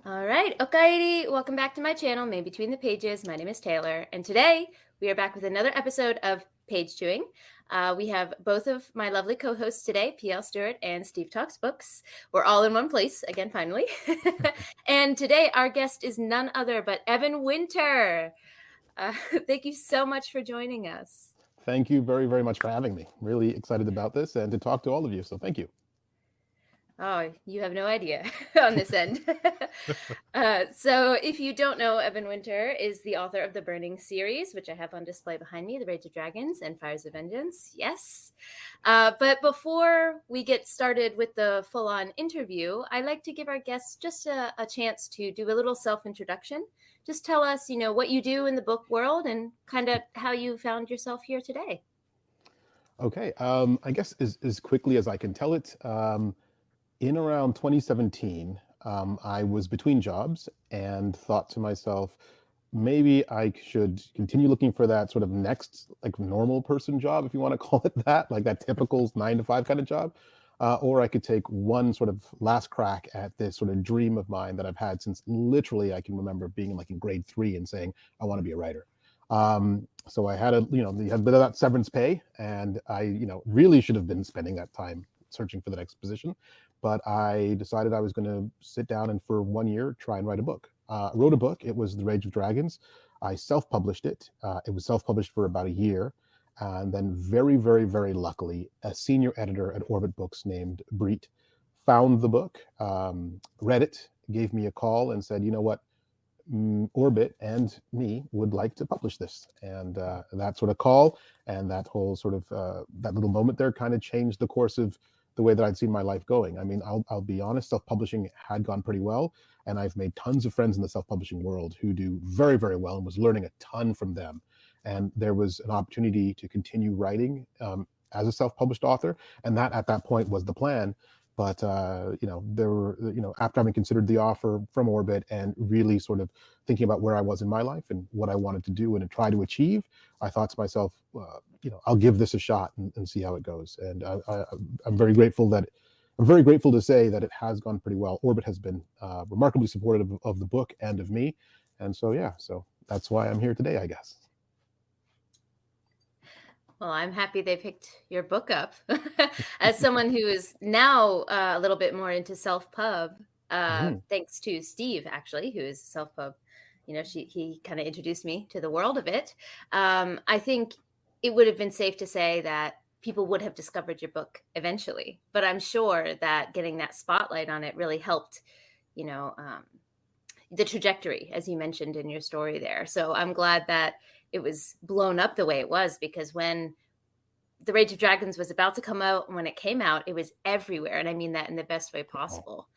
All right, Okairi, welcome back to my channel, Made Between the Pages. My name is Taylor, and today we are back with another episode of Page Chewing. We have both of my lovely co-hosts today, PL Stuart and Steve Talks Books. We're all in one place, again, finally. And today our guest is none other but Evan Winter. Thank you so much for joining us. Thank you very, very much for having me. Really excited about this and to talk to all of you. So thank you. Oh, you have no idea on this end. So, if you don't know, Evan Winter is the author of the Burning series, which I have on display behind me, The Rage of Dragons and Fires of Vengeance. Yes. But before we get started with the full on interview, I like to give our guests just a chance to do a little self introduction. Just tell us, what you do in the book world and kind of how you found yourself here today. Okay. I guess as quickly as I can tell it, in around 2017, I was between jobs and thought to myself, maybe I should continue looking for that sort of next, like normal person job, if you want to call it that, like that typical 9 to 5 kind of job. Or I could take one sort of last crack at this sort of dream of mine that I've had since literally I can remember being like in grade 3 and saying, I want to be a writer. So I had you had a bit of that severance pay, and I, really should have been spending that time searching for the next position. But I decided I was going to sit down and for 1 year try and write a book. I wrote a book. It was The Rage of Dragons. I self-published it. It was self-published for about a year. And then very, very, very luckily, a senior editor at Orbit Books named Breet found the book, read it, gave me a call and said, you know what, Orbit and me would like to publish this. And that sort of call and that whole sort of, that little moment there kind of changed the course of the way that I'd seen my life going. I mean, I'll be honest, self-publishing had gone pretty well. And I've made tons of friends in the self-publishing world who do very, very well and was learning a ton from them. And there was an opportunity to continue writing as a self-published author. And that at that point was the plan. But, there were, after having considered the offer from Orbit and really sort of thinking about where I was in my life and what I wanted to do and to try to achieve, I thought to myself, I'll give this a shot and see how it goes. And I'm very grateful to say that it has gone pretty well. Orbit has been remarkably supportive of the book and of me. And so, so that's why I'm here today, I guess. Well, I'm happy they picked your book up. As someone who is now a little bit more into self-pub, thanks to Steve, actually, who is self-pub. He kind of introduced me to the world of it. I think it would have been safe to say that people would have discovered your book eventually. But I'm sure that getting that spotlight on it really helped, the trajectory, as you mentioned in your story there. So I'm glad that it was blown up the way it was, because when The Rage of Dragons was about to come out, when it came out, it was everywhere. And I mean that in the best way possible.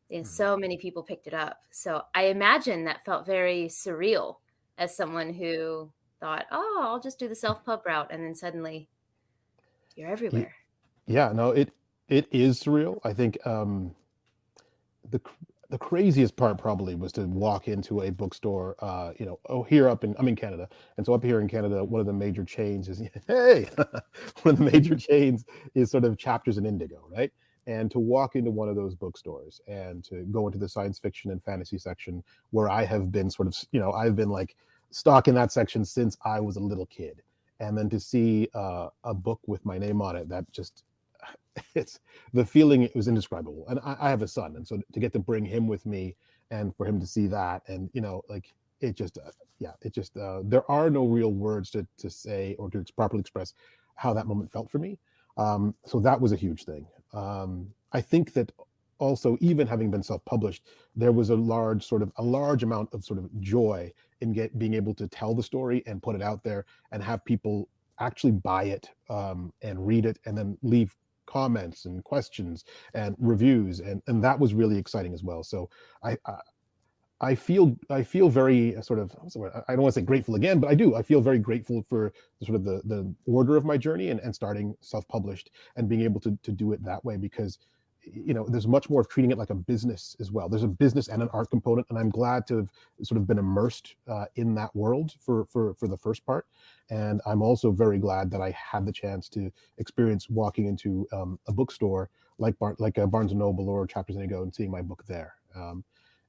And so many people picked it up. So I imagine that felt very surreal as someone who thought, oh, I'll just do the self-pub route. And then suddenly you're everywhere. Yeah, no, it is surreal. I think the craziest part probably was to walk into a bookstore, I'm in Canada. And so up here in Canada, one of the major chains is, one of the major chains is sort of Chapters in Indigo, right? And to walk into one of those bookstores and to go into the science fiction and fantasy section where I have been sort of, I've been like stuck in that section since I was a little kid. And then to see a book with my name on it, that just, it's the feeling, it was indescribable. And I have a son, and so to get to bring him with me and for him to see that, and it just there are no real words to say or to properly express how that moment felt for me. So that was a huge thing. I think that also, even having been self-published, there was a large amount of sort of joy in being able to tell the story and put it out there and have people actually buy it and read it and then leave comments and questions and reviews, and that was really exciting as well. So I feel very sort of, I don't want to say grateful again, but I feel very grateful for sort of the order of my journey and starting self-published and being able to do it that way, because there's much more of treating it like a business as well. There's a business and an art component, and I'm glad to have sort of been immersed in that world for the first part. And I'm also very glad that I had the chance to experience walking into a bookstore like Barnes and Noble or Chapters in Indigo and seeing my book there.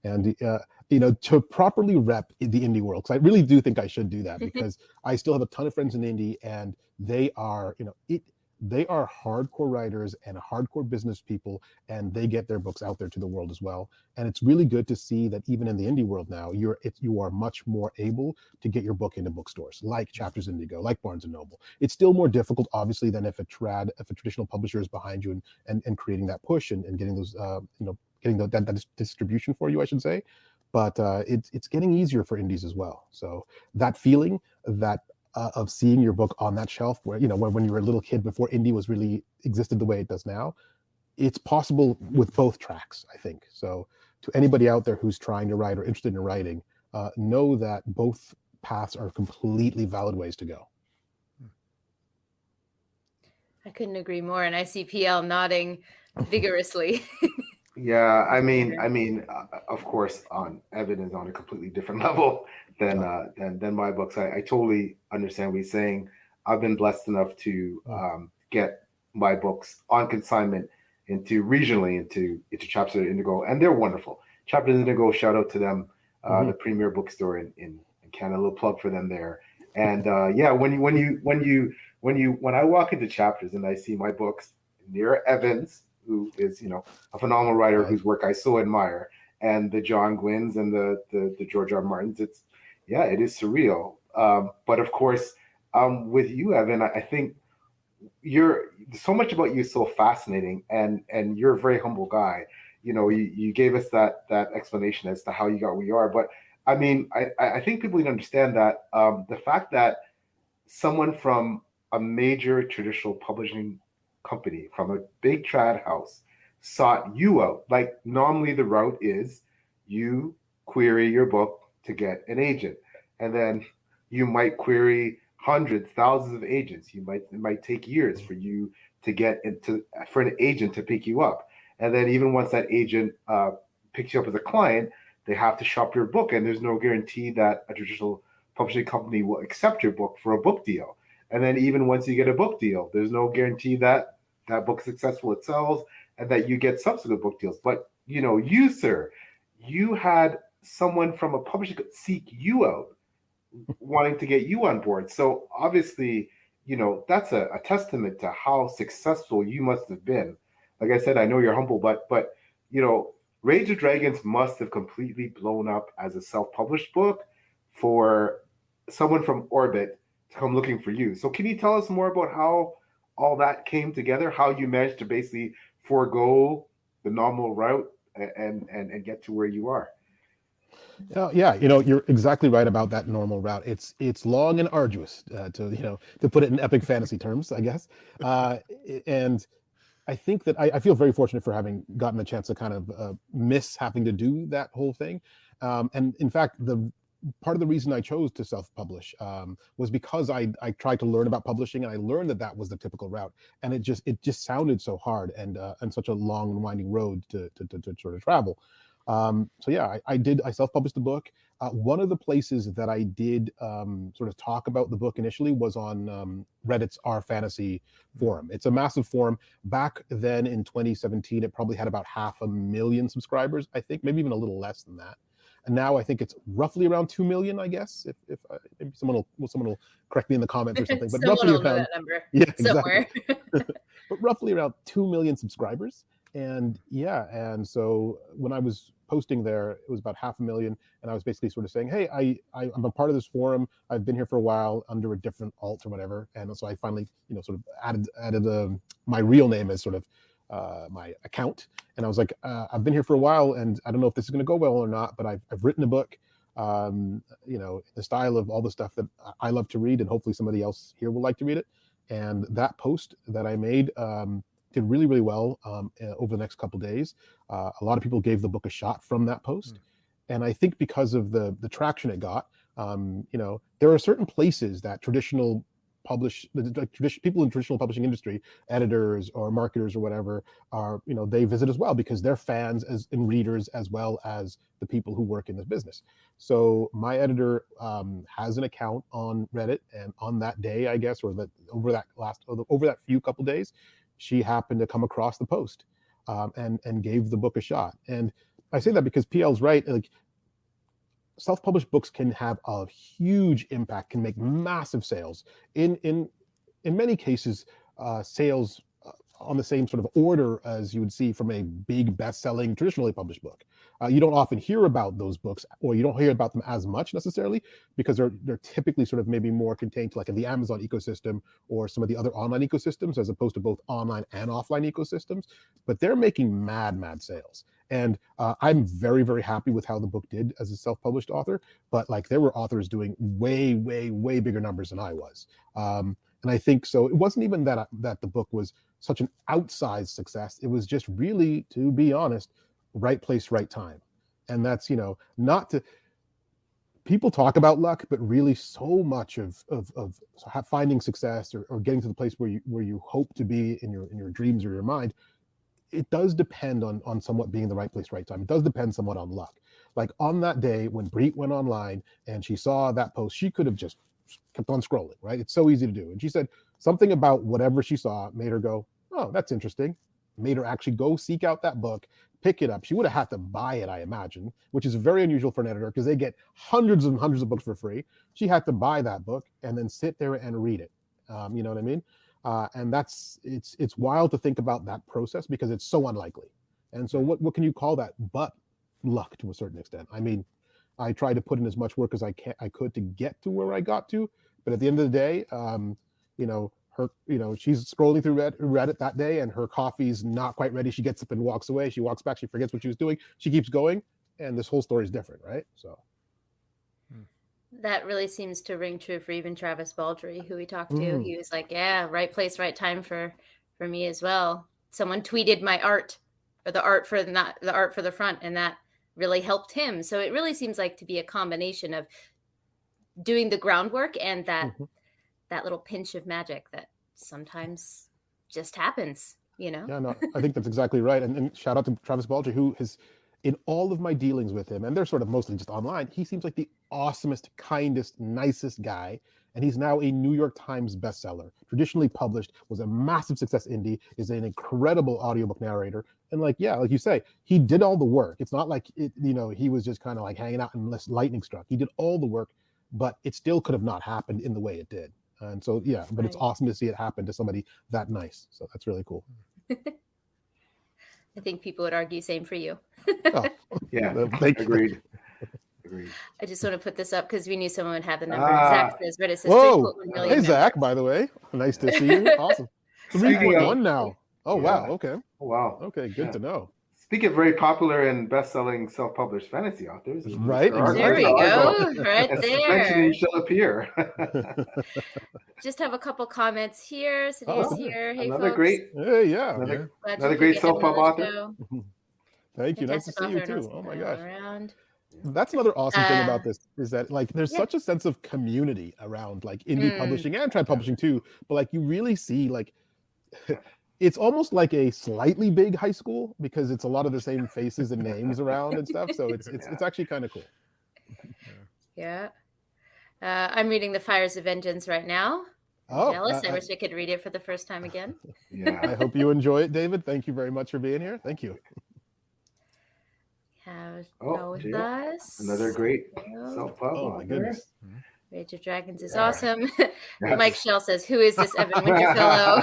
And to properly rep the indie world, because I really do think I should do that, because I still have a ton of friends in indie, and they are, they are hardcore writers and hardcore business people, and they get their books out there to the world as well. And it's really good to see that even in the indie world now, you are much more able to get your book into bookstores like Chapters Indigo, like Barnes and Noble. It's still more difficult, obviously, than if a traditional publisher is behind you and creating that push and getting those, getting that distribution for you, I should say. But it's getting easier for indies as well. So that feeling that of seeing your book on that shelf, where when you were a little kid before indie was really existed the way it does now, it's possible with both tracks, I think. So to anybody out there who's trying to write or interested in writing, know that both paths are completely valid ways to go. I couldn't agree more, and I see PL nodding vigorously. Yeah, I mean, of course, Evan is on a completely different level than my books. I totally understand what he's saying. I've been blessed enough to get my books on consignment regionally into Chapters Indigo, and they're wonderful. Chapters Indigo, shout out to them, the premier bookstore in Canada. A little plug for them there. And yeah, when I walk into Chapters and I see my books near Evan's, who is, a phenomenal writer whose work I so admire, and the John Gwynns and the George R. Martins, it is surreal. But of course, with you, Evan, I think so much about you is so fascinating, and you're a very humble guy. You gave us that explanation as to how you got where you are. But I mean, I think people need to understand that the fact that someone from a major traditional publishing company, from a big trad house, sought you out. Like, normally the route is you query your book to get an agent, and then you might query hundreds, thousands of agents. It might take years for you to for an agent to pick you up, and then even once that agent picks you up as a client, they have to shop your book, and there's no guarantee that a traditional publishing company will accept your book for a book deal. And then even once you get a book deal, there's no guarantee that that book's successful, it sells, and that you get subsequent book deals. But you, sir, you had someone from a publisher seek you out, wanting to get you on board. So obviously, that's a testament to how successful you must have been. Like I said, I know you're humble, but Rage of Dragons must have completely blown up as a self-published book for someone from Orbit to come looking for you. So can you tell us more about how all that came together, how you managed to basically forego the normal route and get to where you are? Yeah, you're exactly right about that normal route. It's long and arduous, to put it in epic fantasy terms, I guess. And I think that I feel very fortunate for having gotten a chance to kind of miss having to do that whole thing. And in fact, the part of the reason I chose to self-publish was because I tried to learn about publishing, and I learned that was the typical route, and it just sounded so hard and such a long and winding road to sort of travel. So yeah, I self-published the book. One of the places that I did sort of talk about the book initially was on Reddit's R Fantasy forum. It's a massive forum. Back then in 2017, it probably had about 500,000 subscribers, I think, maybe even a little less than that. And now I think it's roughly around 2 million, I guess. If maybe someone will correct me in the comments or something. But roughly will know that number. Yeah, somewhere. Exactly. But roughly around 2 million subscribers. And and so when I was posting there, it was about 500,000, and I was basically sort of saying, hey, I'm a part of this forum. I've been here for a while under a different alt or whatever, and so I finally sort of added my real name as sort of my account, and I was like, I've been here for a while, and I don't know if this is going to go well or not, but I've written a book, in the style of all the stuff that I love to read, and hopefully somebody else here will like to read it. And that post that I made did really, really well over the next couple of days. A lot of people gave the book a shot from that post. And I think because of the traction it got, there are certain places that people in traditional publishing industry, editors or marketers or whatever, are, they visit as well because they're fans and readers as well as the people who work in this business. So my editor has an account on Reddit, and on that day, I guess, or over that few couple days, she happened to come across the post and gave the book a shot. And I say that because PL's right. Like, self-published books can have a huge impact, can make massive sales. In many cases, sales on the same sort of order as you would see from a big best-selling traditionally published book. You don't often hear about those books, or you don't hear about them as much necessarily, because they're typically sort of maybe more contained to like in the Amazon ecosystem or some of the other online ecosystems, as opposed to both online and offline ecosystems. But they're making mad sales. And I'm very, very happy with how the book did as a self-published author. But like, there were authors doing way bigger numbers than I was. And I think so. It wasn't even that the book was such an outsized success. It was just really, to be honest, right place, right time. And that's, not to, people talk about luck, but really so much of finding success or getting to the place where you hope to be in your dreams or your mind, it does depend on somewhat being in the right place, right time. It does depend somewhat on luck. Like on that day when Breet went online and she saw that post, she could have just kept on scrolling, right? It's so easy to do. And she said something about whatever she saw made her go, oh, that's interesting. Made her actually go seek out that book, pick it up. She would have had to buy it, I imagine, which is very unusual for an editor because they get hundreds and hundreds of books for free. She had to buy that book and then sit there and read it. You know what I mean? And it's wild to think about that process because it's so unlikely. And so what can you call that but luck to a certain extent? I mean, I tried to put in as much work as I could to get to where I got to, but at the end of the day, she's scrolling through Reddit that day and her coffee's not quite ready. She gets up and walks away. She walks back. She forgets what she was doing. She keeps going, and this whole story is different, right? So that really seems to ring true for even Travis Baldree, who we talked to. He was like, yeah, right place, right time for me as well. Someone tweeted my art, or the art for the front, and that really helped him. So it really seems like to be a combination of doing the groundwork and that little pinch of magic that sometimes just happens, Yeah, no, I think that's exactly right. And shout out to Travis Baldree, who has, in all of my dealings with him, and they're sort of mostly just online, he seems like the awesomest, kindest, nicest guy. And he's now a New York Times bestseller, traditionally published, was a massive success indie, is an incredible audiobook narrator. And like you say, he did all the work. It's not like he was just kind of like hanging out and lightning struck. He did all the work, but it still could have not happened in the way it did. And so, yeah, but It's awesome to see it happen to somebody that nice. So that's really cool. I think people would argue same for you. Oh, yeah, agreed. I just want to put this up because we knew someone would have the number. Zach says Reddit says whoa. Hey, Zach, by the way. Nice to see you. Awesome. 3.1 now. Oh, wow. Okay. Oh, wow. Okay, good to know. Speaking of very popular and best-selling self-published fantasy authors, right? There we go, right there. Eventually, shall appear. Just have a couple comments here. Sydney's here. Hey, another folks. Great. Hey, yeah. Another great self-pub author. Thank you. Nice to see you too. Oh my gosh. That's another awesome thing about this is that like there's such a sense of community around like indie publishing and trad publishing too. But like you really see like. It's almost like a slightly big high school because it's a lot of the same faces and names around and stuff. So it's actually kind of cool. Yeah. I'm reading The Fires of Vengeance right now. I'm jealous. I wish I could read it for the first time again. Yeah. I hope you enjoy it, David. Thank you very much for being here. Thank you. With us. Another great self-pub. Oh my goodness. Rage of Dragons is awesome. Mike Shell says, who is this Evan Winter fellow?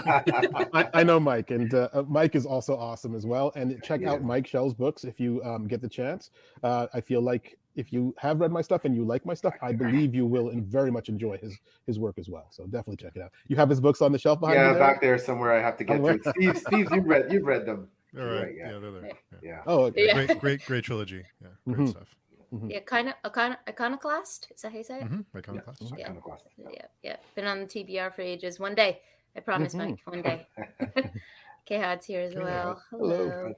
I know Mike, and Mike is also awesome as well. And check out Mike Shell's books if you get the chance. I feel like if you have read my stuff and you like my stuff, I believe you will very much enjoy his work as well. So definitely check it out. You have his books on the shelf behind you? Yeah, back there somewhere. I have to get to it. Steve, you've read them. All right. Yeah, they're there. Yeah. Oh, okay. Great trilogy. Yeah, great stuff. Yeah, Iconoclast. Is that how you say it? Iconoclast. Iconoclast. Yeah. Been on the TBR for ages. One day, I promise, Mike. One day. Kehad's here as well. Hello.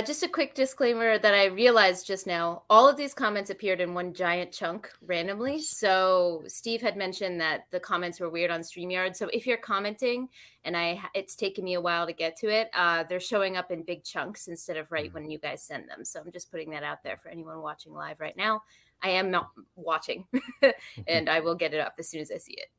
Just a quick disclaimer that I realized just now. All of these comments appeared in one giant chunk randomly. So Steve had mentioned that the comments were weird on StreamYard. So if you're commenting and it's taken me a while to get to it, they're showing up in big chunks instead of right when you guys send them. So I'm just putting that out there for anyone watching live right now. I am not watching and I will get it up as soon as I see it.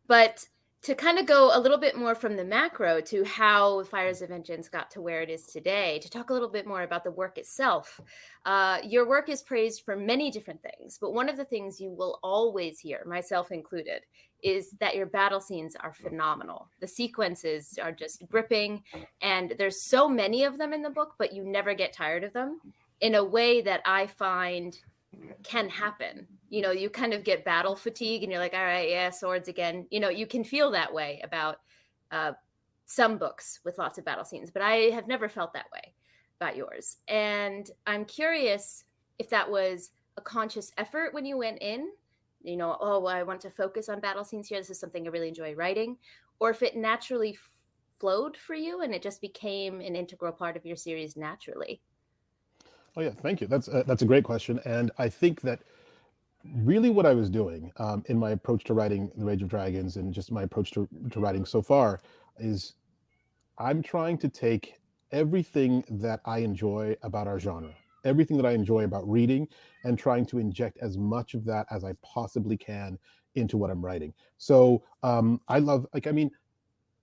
But to kind of go a little bit more from the macro to how Fires of Vengeance got to where it is today, to talk a little bit more about the work itself. Your work is praised for many different things, but one of the things you will always hear, myself included, is that your battle scenes are phenomenal. The sequences are just gripping, and there's so many of them in the book, but you never get tired of them in a way that I find can happen. You know, you kind of get battle fatigue and you're like, all right, yeah, swords again. You know, you can feel that way about some books with lots of battle scenes, but I have never felt that way about yours. And I'm curious if that was a conscious effort when you went in, you know, oh, well, I want to focus on battle scenes here. This is something I really enjoy writing, or if it naturally flowed for you and it just became an integral part of your series naturally. Oh yeah, thank you. That's a great question, and I think that really what I was doing in my approach to writing The Rage of Dragons and just my approach to writing so far is I'm trying to take everything that I enjoy about our genre, everything that I enjoy about reading, and trying to inject as much of that as I possibly can into what I'm writing. So I love, like, I mean,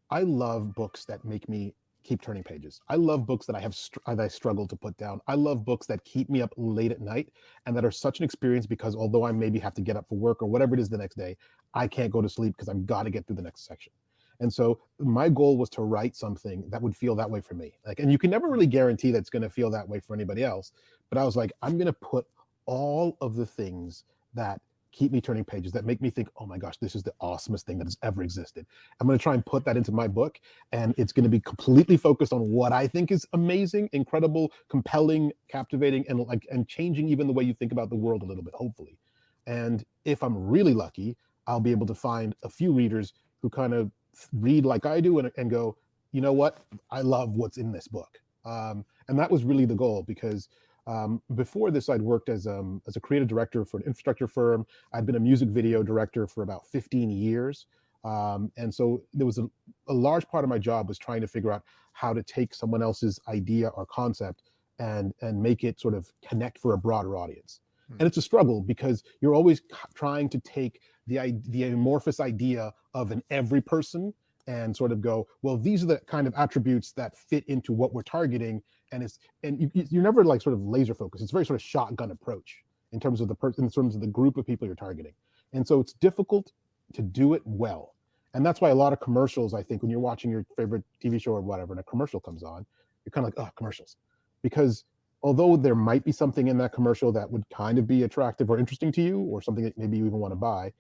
I love books that make me keep turning pages. I love books that that I struggle to put down. I love books that keep me up late at night and that are such an experience because although I maybe have to get up for work or whatever it is the next day, I can't go to sleep because I've got to get through the next section. And so my goal was to write something that would feel that way for me. Like, and you can never really guarantee that it's going to feel that way for anybody else. But I was like, I'm going to put all of the things that keep me turning pages, that make me think, oh my gosh, this is the awesomest thing that has ever existed. I'm going to try and put that into my book, and it's going to be completely focused on what I think is amazing, incredible, compelling, captivating, and changing even the way you think about the world a little bit, hopefully. And if I'm really lucky, I'll be able to find a few readers who kind of read like I do and go, you know what, I love what's in this book. And that was really the goal, because before this, I'd worked as a creative director for an infrastructure firm. I'd been a music video director for about 15 years. And so there was a large part of my job was trying to figure out how to take someone else's idea or concept and make it sort of connect for a broader audience. And it's a struggle because you're always trying to take the amorphous idea of an every person and sort of go, well, these are the kind of attributes that fit into what we're targeting. And you're never like sort of laser focused. It's a very sort of shotgun approach in terms of the person, in terms of the group of people you're targeting. And so it's difficult to do it well. And that's why a lot of commercials, I think, when you're watching your favorite TV show or whatever, and a commercial comes on, you're kind of like, oh, commercials. Because although there might be something in that commercial that would kind of be attractive or interesting to you, or something that maybe you even want to buy,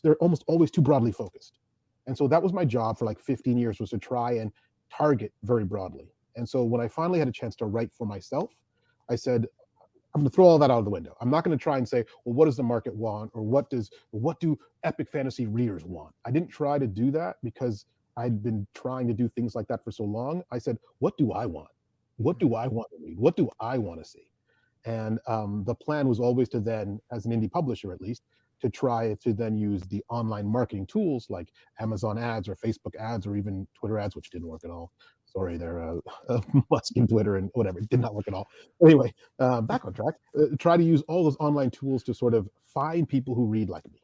they're almost always too broadly focused. And so that was my job for like 15 years, was to try and target very broadly. And so when I finally had a chance to write for myself, I said, I'm going to throw all that out of the window. I'm not going to try and say, well, what does the market want? Or what do epic fantasy readers want? I didn't try to do that because I'd been trying to do things like that for so long. I said, what do I want? What do I want to read? What do I want to see? And the plan was always to then, as an indie publisher at least, to try to then use the online marketing tools like Amazon ads or Facebook ads or even Twitter ads, which didn't work at all. Sorry, they're musking Twitter and whatever. It did not work at all. Anyway, back on track. Try to use all those online tools to sort of find people who read like me.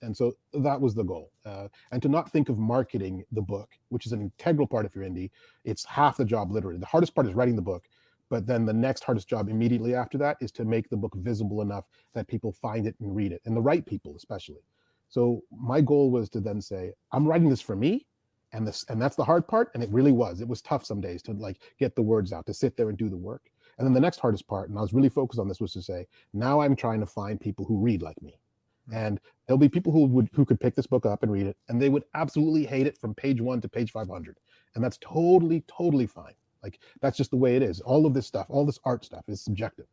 And so that was the goal. And to not think of marketing the book, which is an integral part if you're indie. It's half the job, literally. The hardest part is writing the book. But then the next hardest job immediately after that is to make the book visible enough that people find it and read it, and the right people especially. So my goal was to then say, I'm writing this for me, and that's the hard part. And it really was. It was tough some days to like get the words out, to sit there and do the work. And then the next hardest part, and I was really focused on this, was to say, now I'm trying to find people who read like me. And there'll be people who could pick this book up and read it, and they would absolutely hate it from page 1 to page 500. And that's totally fine. Like, that's just the way it is. All of this stuff, all this art stuff is subjective.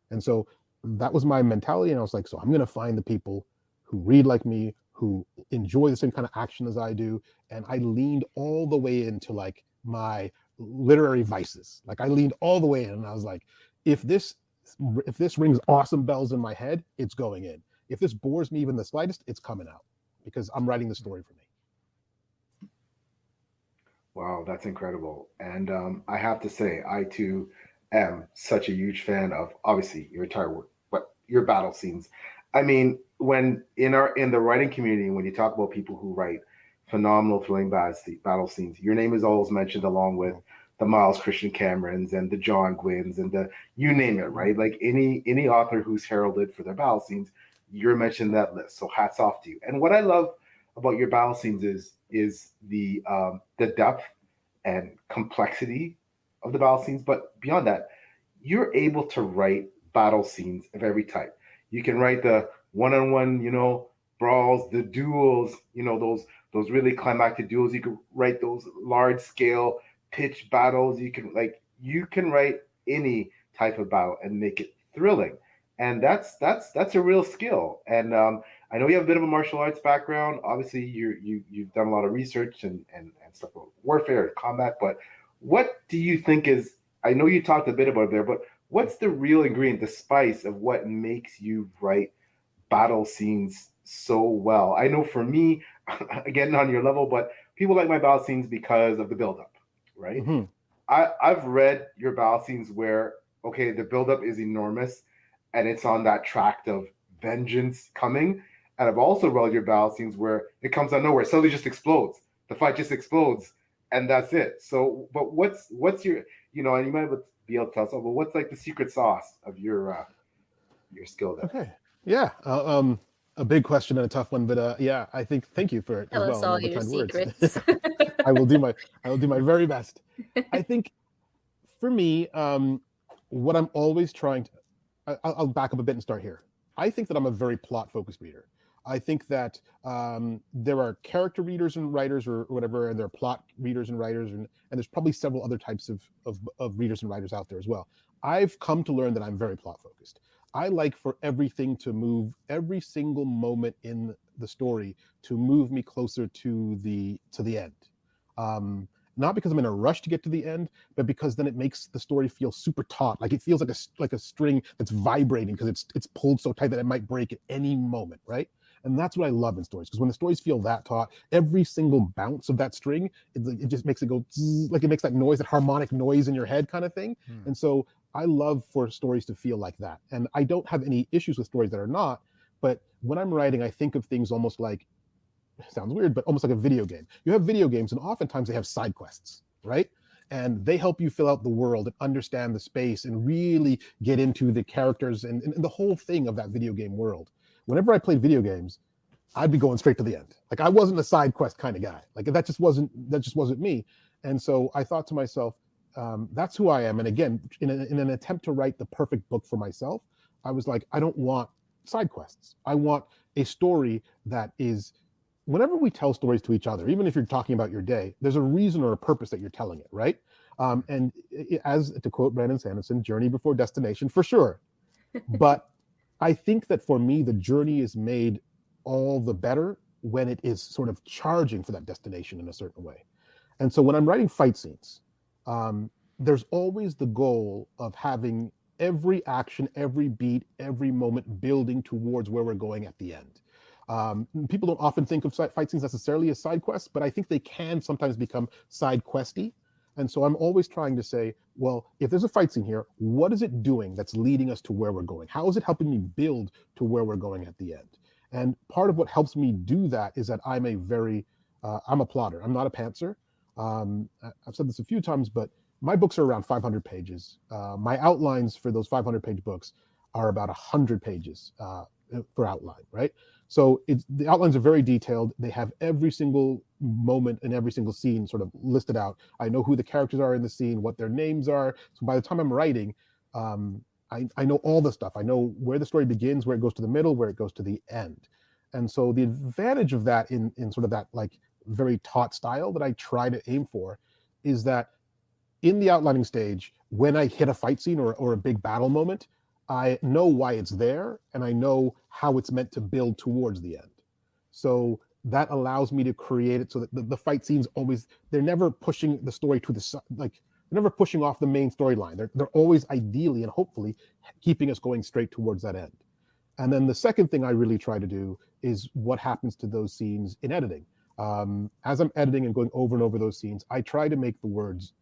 And so that was my mentality. And I was like, so I'm going to find the people who read like me, who enjoy the same kind of action as I do. And I leaned all the way into like my literary vices. Like, I leaned all the way in, and I was like, if this rings awesome bells in my head, it's going in. If this bores me even the slightest, it's coming out, because I'm writing the story for me. Wow, that's incredible. And I have to say, I too am such a huge fan of obviously your entire work, but your battle scenes. I mean, when in the writing community, when you talk about people who write phenomenal thrilling battle scenes, your name is always mentioned along with the Miles Christian Camerons and the John Gwynns and the you name it, right? Like any author who's heralded for their battle scenes, you're mentioned in that list. So hats off to you. And what I love about your battle scenes is the depth and complexity of the battle scenes. But beyond that, you're able to write battle scenes of every type. You can write the one-on-one, brawls, the duels, those really climactic duels. You can write those large scale pitch battles. You can write any type of battle and make it thrilling. And that's a real skill. And I know you have a bit of a martial arts background. Obviously, you've done a lot of research and stuff about warfare and combat. But what do you think is? I know you talked a bit about it there, but what's the real ingredient, the spice of what makes you write battle scenes so well? I know for me, again on your level, but people like my battle scenes because of the buildup, right? Mm-hmm. I've read your battle scenes where the buildup is enormous, and it's on that tract of vengeance coming. And I've also read your battle scenes where it comes out of nowhere, suddenly just explodes. The fight just explodes, and that's it. So, but what's your, and you might be able to tell us, but what's like the secret sauce of your skill there? Okay. Yeah. A big question and a tough one, but yeah, thank you for it Tell as well. us all And the your kind secrets. words. I will do my very best. I think for me, what I'm always trying to, I'll back up a bit and start here. I think that I'm a very plot focused reader. I think that there are character readers and writers or whatever, and there are plot readers and writers, and there's probably several other types of readers and writers out there as well. I've come to learn that I'm very plot focused. I like for everything to move, every single moment in the story to move me closer to the end. Not because I'm in a rush to get to the end, but because then it makes the story feel super taut. Like it feels like a string that's vibrating because it's pulled so tight that it might break at any moment, right? And that's what I love in stories, because when the stories feel that taut, every single bounce of that string, it just makes it go zzz, like it makes that noise, that harmonic noise in your head kind of thing. And so I love for stories to feel like that. And I don't have any issues with stories that are not, but when I'm writing, I think of things almost like, sounds weird, but almost like a video game. You have video games, and oftentimes they have side quests, right? And they help you fill out the world and understand the space and really get into the characters and the whole thing of that video game world. Whenever I played video games, I'd be going straight to the end. Like I wasn't a side quest kind of guy. Like that just wasn't me. And so I thought to myself, that's who I am. And again, in an attempt to write the perfect book for myself, I was like, I don't want side quests. I want a story that is, whenever we tell stories to each other, even if you're talking about your day, there's a reason or a purpose that you're telling it, right? And as to quote Brandon Sanderson, journey before destination, for sure. But I think that for me, the journey is made all the better when it is sort of charging for that destination in a certain way. And so when I'm writing fight scenes, there's always the goal of having every action, every beat, every moment building towards where we're going at the end. People don't often think of fight scenes necessarily as side quests, but I think they can sometimes become side questy. And so I'm always trying to say, well, if there's a fight scene here, what is it doing that's leading us to where we're going? How is it helping me build to where we're going at the end? And part of what helps me do that is that I'm a plotter. I'm not a pantser. I've said this a few times, but my books are around 500 pages. My outlines for those 500-page books are about 100 pages for outline, right? So the outlines are very detailed. They have every single moment and every single scene sort of listed out. I know who the characters are in the scene, what their names are. So by the time I'm writing, I know all the stuff. I know where the story begins, where it goes to the middle, where it goes to the end. And so the advantage of that in sort of that like very taut style that I try to aim for is that in the outlining stage, when I hit a fight scene or a big battle moment, I know why it's there, and I know how it's meant to build towards the end. So that allows me to create it so that the fight scenes always, they're never pushing the story to the side, like they're never pushing off the main storyline. They're always ideally and hopefully keeping us going straight towards that end. And then the second thing I really try to do is what happens to those scenes in editing. As I'm editing and going over and over those scenes, I try to make the words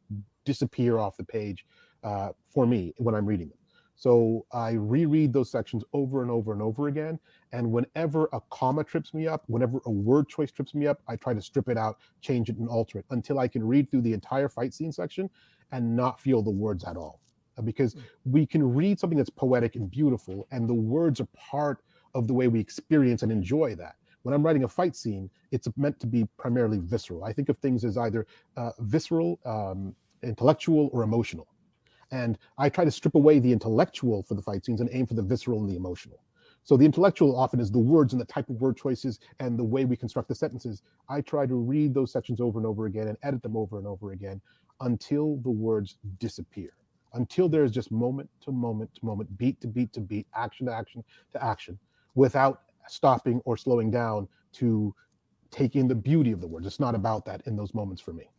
disappear off the page for me when I'm reading them. So I reread those sections over and over and over again. And whenever a comma trips me up, whenever a word choice trips me up, I try to strip it out, change it, and alter it until I can read through the entire fight scene section and not feel the words at all. Because we can read something that's poetic and beautiful, and the words are part of the way we experience and enjoy that. When I'm writing a fight scene, it's meant to be primarily visceral. I think of things as either visceral, intellectual, or emotional. And I try to strip away the intellectual for the fight scenes and aim for the visceral and the emotional. So the intellectual often is the words and the type of word choices and the way we construct the sentences. I try to read those sections over and over again and edit them over and over again until the words disappear, until there's just moment to moment to moment, beat to beat to beat, action to action to action, without stopping or slowing down to take in the beauty of the words. It's not about that in those moments for me.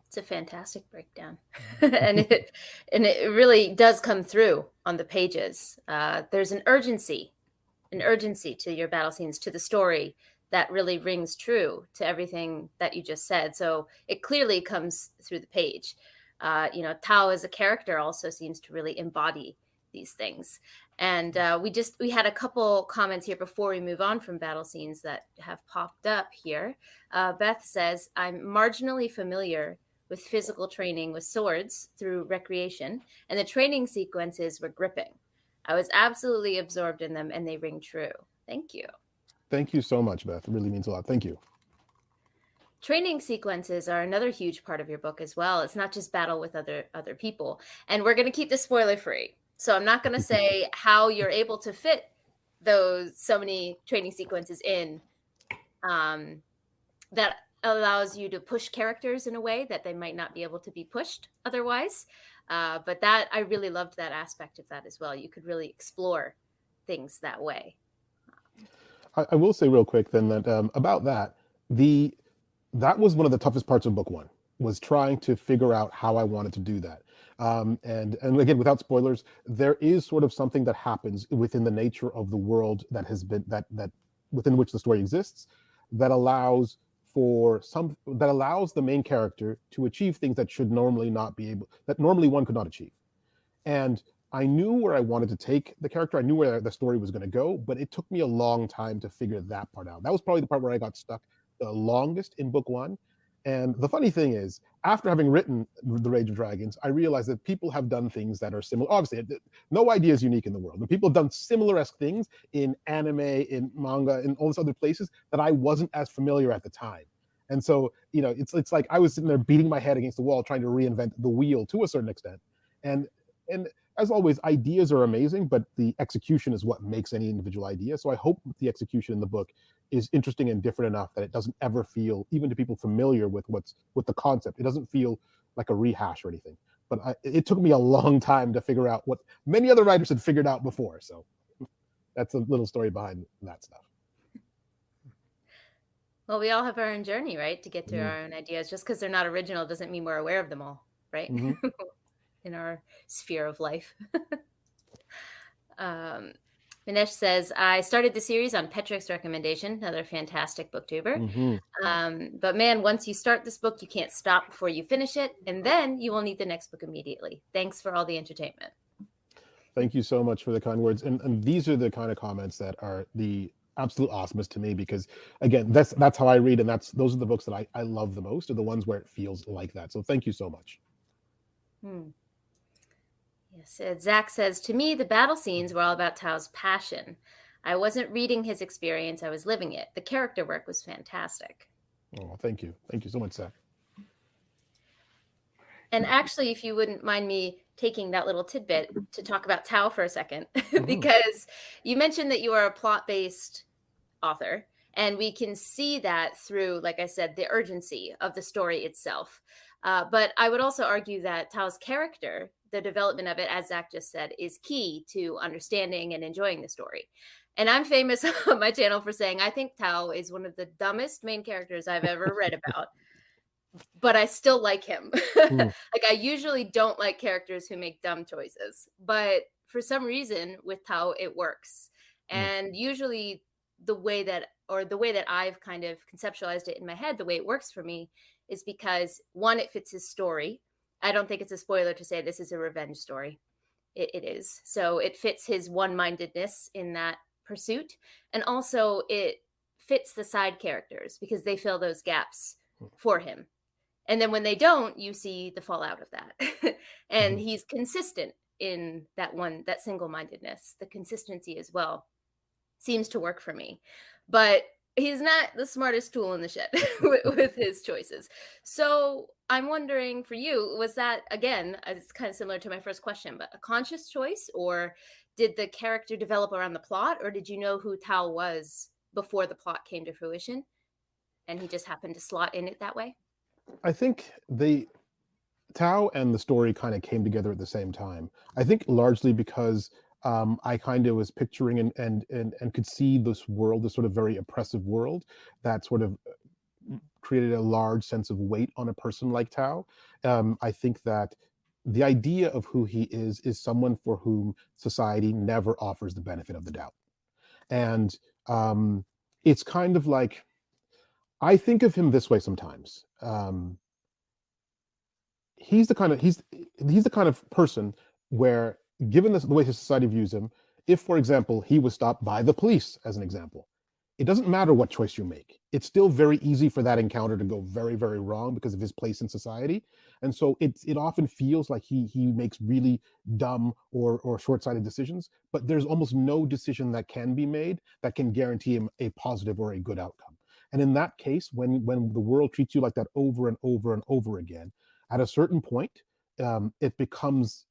It's a fantastic breakdown. and it really does come through on the pages. There's an urgency to your battle scenes, to the story, that really rings true to everything that you just said. So it clearly comes through the page. Tao as a character also seems to really embody these things. And we had a couple comments here before we move on from battle scenes that have popped up here. Beth says, I'm marginally familiar with physical training with swords through recreation, and the training sequences were gripping. I was absolutely absorbed in them, and they ring true. Thank you. Thank you so much, Beth. It really means a lot. Thank you. Training sequences are another huge part of your book as well. It's not just battle with other people. And we're going to keep this spoiler free. So I'm not going to say how you're able to fit so many training sequences in that allows you to push characters in a way that they might not be able to be pushed otherwise. But that, I really loved that aspect of that as well. You could really explore things that way. I will say real quick then that about that, that was one of the toughest parts of book one, was trying to figure out how I wanted to do that. And again, without spoilers, there is sort of something that happens within the nature of the world that has been that within which the story exists, that allows the main character to achieve things that should normally not be able, that normally one could not achieve. And I knew where I wanted to take the character. I knew where the story was going to go, but it took me a long time to figure that part out. That was probably the part where I got stuck the longest in book one. And the funny thing is, after having written The Rage of Dragons, I realized that people have done things that are similar. Obviously, no idea is unique in the world. And people have done similar-esque things in anime, in manga, in all these other places that I wasn't as familiar at the time. And so, it's like I was sitting there beating my head against the wall, trying to reinvent the wheel to a certain extent. And as always, ideas are amazing, but the execution is what makes any individual idea. So I hope the execution in the book is interesting and different enough that it doesn't ever feel, even to people familiar with the concept, it doesn't feel like a rehash or anything. But it took me a long time to figure out what many other writers had figured out before. So that's a little story behind that stuff. Well, we all have our own journey, right? To get to our own ideas. Just because they're not original doesn't mean we're aware of them all, right? Mm-hmm. In our sphere of life. Minesh says, I started the series on Petrick's recommendation, another fantastic booktuber. Mm-hmm. But man, once you start this book, you can't stop before you finish it. And then you will need the next book immediately. Thanks for all the entertainment. Thank you so much for the kind words. And these are the kind of comments that are the absolute awesomeness to me, because again, that's how I read. And those are the books that I love the most, are the ones where it feels like that. So thank you so much. Yes, Zach says, to me, the battle scenes were all about Tao's passion. I wasn't reading his experience, I was living it. The character work was fantastic. Oh, thank you. Thank you so much, Zach. And actually, if you wouldn't mind me taking that little tidbit to talk about Tao for a second, because you mentioned that you are a plot-based author, and we can see that through, like I said, the urgency of the story itself. But I would also argue that Tao's character, the development of it, as Zach just said, is key to understanding and enjoying the story. And I'm famous on my channel for saying I think Tao is one of the dumbest main characters I've ever read about, but I still like him. Like, I usually don't like characters who make dumb choices, but for some reason with Tao, it works. And usually the way that I've kind of conceptualized it in my head, the way it works for me is because, one, it fits his story. I don't think it's a spoiler to say this is a revenge story. It is. So it fits his one-mindedness in that pursuit. And also it fits the side characters because they fill those gaps for him. And then when they don't, you see the fallout of that. And he's consistent in that single-mindedness. The consistency as well seems to work for me. But he's not the smartest tool in the shed with his choices. So I'm wondering for you, was that, again, it's kind of similar to my first question, but a conscious choice, or did the character develop around the plot, or did you know who Tao was before the plot came to fruition and he just happened to slot in it that way? I think Tao and the story kind of came together at the same time. I think largely because I kind of was picturing and could see this world, this sort of very oppressive world that sort of created a large sense of weight on a person like Tao. I think that the idea of who he is someone for whom society never offers the benefit of the doubt. And it's kind of like, I think of him this way sometimes. He's the kind of person where, given the way his society views him, if, for example, he was stopped by the police, as an example, it doesn't matter what choice you make. It's still very easy for that encounter to go very, very wrong because of his place in society. And so it often feels like he makes really dumb or short-sighted decisions, but there's almost no decision that can be made that can guarantee him a positive or a good outcome. And in that case, when the world treats you like that over and over and over again, at a certain point, it becomes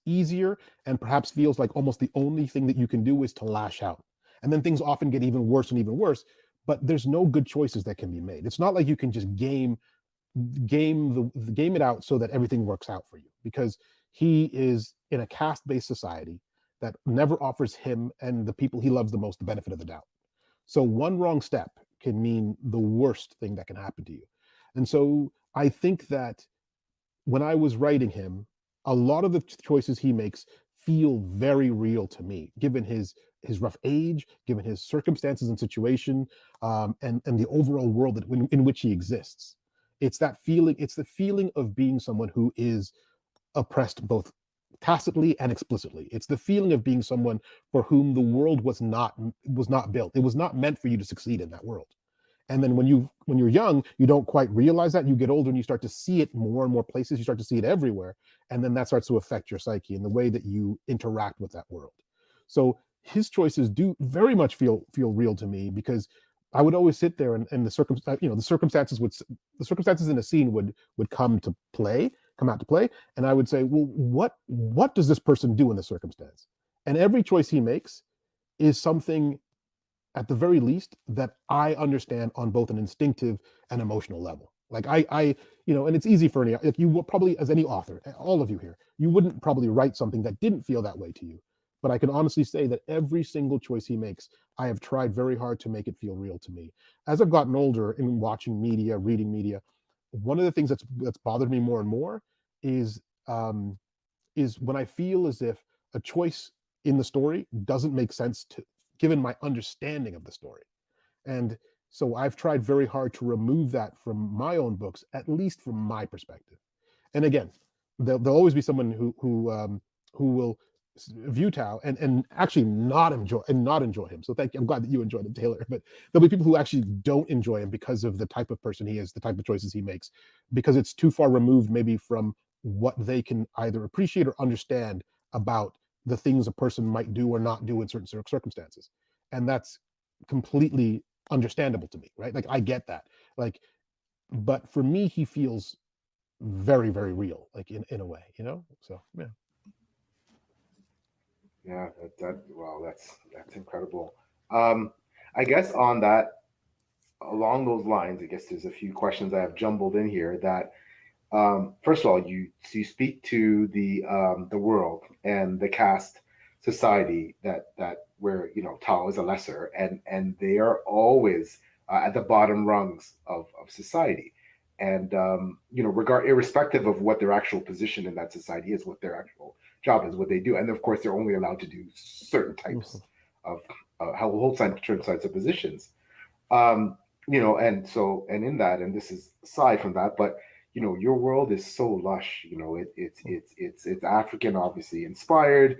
easier and perhaps feels like almost the only thing that you can do is to lash out. And then things often get even worse and even worse, but there's no good choices that can be made. It's not like you can just game it out so that everything works out for you, because he is in a caste-based society that never offers him and the people he loves the most the benefit of the doubt. So one wrong step can mean the worst thing that can happen to you. And so I think that when I was writing him, a lot of the choices he makes feel very real to me, given his rough age, given his circumstances and situation, and the overall world in which he exists. It's that feeling. It's the feeling of being someone who is oppressed both tacitly and explicitly. It's the feeling of being someone for whom the world was not built. It was not meant for you to succeed in that world. And then when you're young, you don't quite realize that. You get older and you start to see it more and more places. You start to see it everywhere. And then that starts to affect your psyche and the way that you interact with that world. So his choices do very much feel real to me, because I would always sit there and the circumstances in a scene would come out to play. And I would say, well, what does this person do in this circumstance? And every choice he makes is something, at the very least, that I understand on both an instinctive and emotional level. Like I and it's easy for you will probably, as any author, all of you here, you wouldn't probably write something that didn't feel that way to you. But I can honestly say that every single choice he makes, I have tried very hard to make it feel real to me. As I've gotten older in watching media, reading media, one of the things that's bothered me more and more is when I feel as if a choice in the story doesn't make sense given my understanding of the story. And so I've tried very hard to remove that from my own books, at least from my perspective. And again, there'll always be someone who will view Tao and actually not enjoy him. So thank you. I'm glad that you enjoyed him, Taylor. But there'll be people who actually don't enjoy him because of the type of person he is, the type of choices he makes, because it's too far removed maybe from what they can either appreciate or understand about the things a person might do or not do in certain circumstances. And that's completely understandable to me, right? Like I get that. But for me, he feels very, very real, like in a way, So yeah. Yeah, wow, that's incredible. I guess on that, along those lines, I guess there's a few questions I have jumbled in here that first of all, you speak to the world and the caste society that where Tao is a lesser, and they are always at the bottom rungs of society, and irrespective of what their actual position in that society is, what their actual job is, what they do, and of course they're only allowed to do certain types of hold certain types of positions, and in that, and this is aside from that, but your world is so lush. It's African, obviously inspired,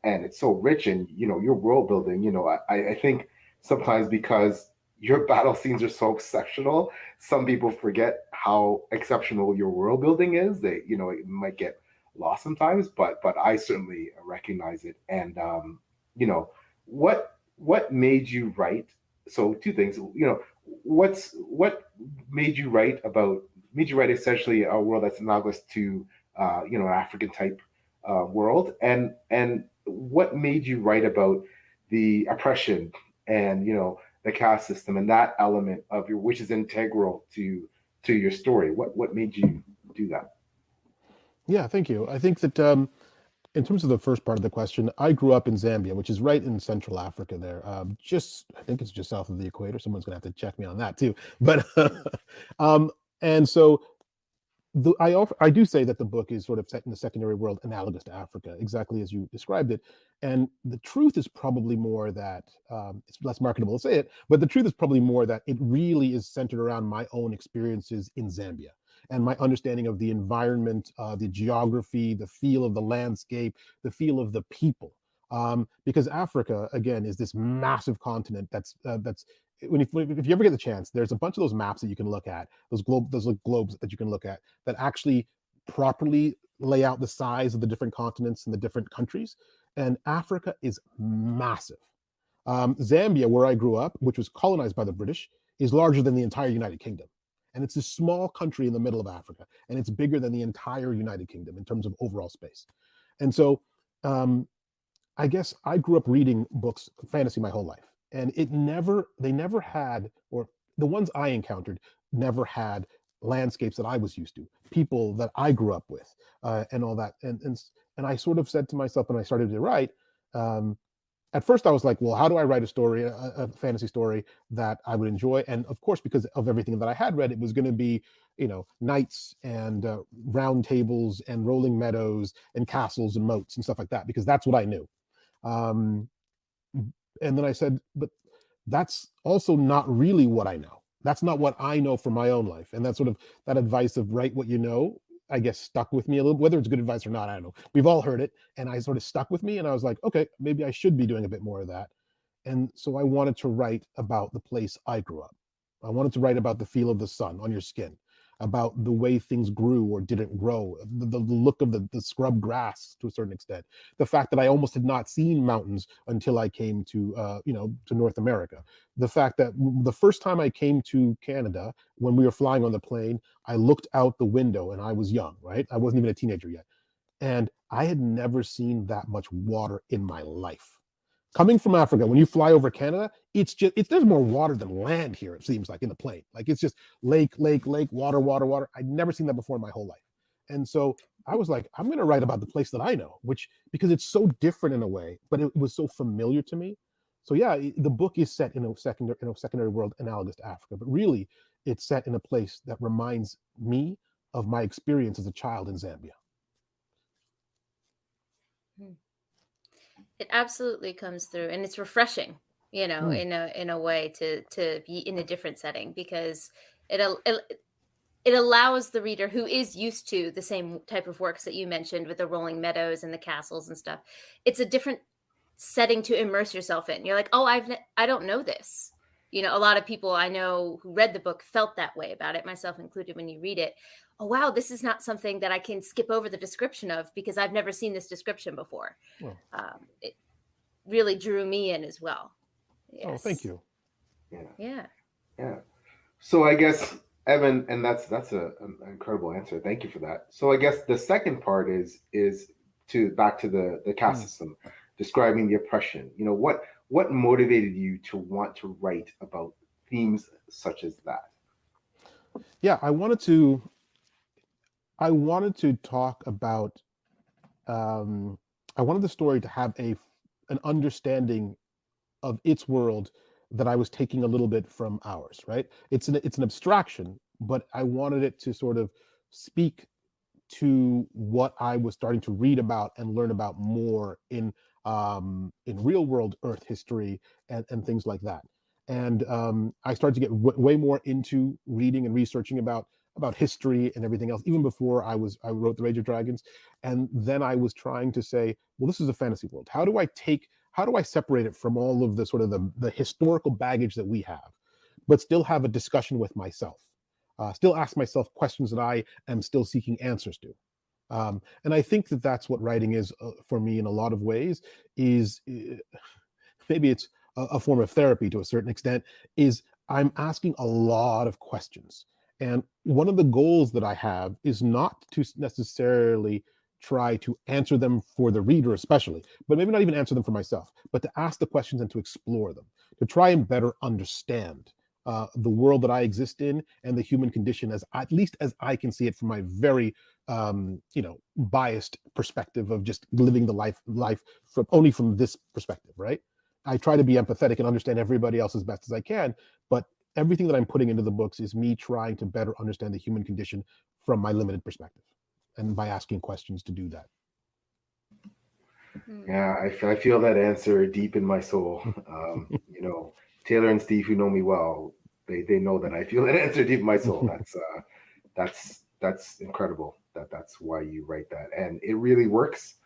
and it's so rich. And your world building. I think sometimes because your battle scenes are so exceptional, some people forget how exceptional your world building is. It might get lost sometimes, but I certainly recognize it. And you know, what made you write? So two things. What made you write essentially a world that's analogous to an African type world, and what made you write about the oppression and the caste system and that element of your, which is integral to your story. What made you do that? Yeah, thank you. I think that in terms of the first part of the question, I grew up in Zambia, which is right in Central Africa there. I think it's just south of the equator. Someone's going to have to check me on that too. But, um, and so I do say that the book is sort of set in the secondary world analogous to Africa, exactly as you described it. And the truth is probably more that it's less marketable to say it, but the truth is probably more that it really is centered around my own experiences in Zambia and my understanding of the environment, the geography, the feel of the landscape, the feel of the people. Because Africa, again, is this massive continent that's if you ever get the chance, there's a bunch of those maps that you can look at, those like globes that you can look at that actually properly lay out the size of the different continents and the different countries. And Africa is massive. Zambia, where I grew up, which was colonized by the British, is larger than the entire United Kingdom. And it's a small country in the middle of Africa, and it's bigger than the entire United Kingdom in terms of overall space. And so I guess I grew up reading books, fantasy, my whole life. And they never had, or the ones I encountered never had landscapes that I was used to, people that I grew up with, and all that. And I sort of said to myself when I started to write, at first I was like, well, how do I write a story, a fantasy story that I would enjoy? And of course, because of everything that I had read, it was going to be, knights and round tables and rolling meadows and castles and moats and stuff like that, because that's what I knew. And then I said, but that's also not really what I know. That's not what I know from my own life. And that sort of that advice of write what you know, I guess stuck with me a little, whether it's good advice or not, I don't know. We've all heard it. And I sort of stuck with me and I was like, okay, maybe I should be doing a bit more of that. And so I wanted to write about the place I grew up. I wanted to write about the feel of the sun on your skin, about the way things grew or didn't grow, the look of the scrub grass to a certain extent, the fact that I almost had not seen mountains until I came to North America, the fact that the first time I came to Canada, when we were flying on the plane, I looked out the window and I was young, right? I wasn't even a teenager yet. And I had never seen that much water in my life. Coming from Africa, when you fly over Canada, there's more water than land here, it seems like, in the plane. Like it's just lake, water, water, water. I'd never seen that before in my whole life. And so I was like, I'm going to write about the place that I know, because it's so different in a way, but it was so familiar to me. So yeah, the book is set in a secondary world analogous to Africa, but really it's set in a place that reminds me of my experience as a child in Zambia. It absolutely comes through, and it's refreshing, in a way to be in a different setting, because it allows the reader who is used to the same type of works that you mentioned with the rolling meadows and the castles and stuff. It's a different setting to immerse yourself in. You're like, oh, I don't know this. A lot of people I know who read the book felt that way about it, myself included. When you read it, oh wow, this is not something that I can skip over the description of because I've never seen this description before. Well, it really drew me in as well. Yes. Oh, thank you. Yeah. So I guess, Evan, and that's an incredible answer. Thank you for that. So I guess the second part is back to the caste system, describing the oppression. What motivated you to want to write about themes such as that? Yeah, I wanted to talk about. I wanted the story to have an understanding of its world that I was taking a little bit from ours. Right? It's an abstraction, but I wanted it to sort of speak to what I was starting to read about and learn about more in real world Earth history and things like that. And I started to get way more into reading and researching about about history and everything else, even before I wrote The Rage of Dragons. And then I was trying to say, well, this is a fantasy world. How do I separate it from all of the sort of the historical baggage that we have, but still have a discussion with myself, still ask myself questions that I am still seeking answers to. And I think that that's what writing is for me in a lot of ways. Is maybe it's a form of therapy to a certain extent. Is I'm asking a lot of questions, and one of the goals that I have is not to necessarily try to answer them for the reader, especially, but maybe not even answer them for myself, but to ask the questions and to explore them, to try and better understand the world that I exist in and the human condition, as at least as I can see it from my very biased perspective of just living the life from only from this perspective, right? I try to be empathetic and understand everybody else as best as I can, but everything that I'm putting into the books is me trying to better understand the human condition from my limited perspective, and by asking questions to do that. Yeah, I feel that answer deep in my soul. Taylor and Steve, who know me well, they know that I feel that answer deep in my soul. That's incredible. That's why you write that, and it really works.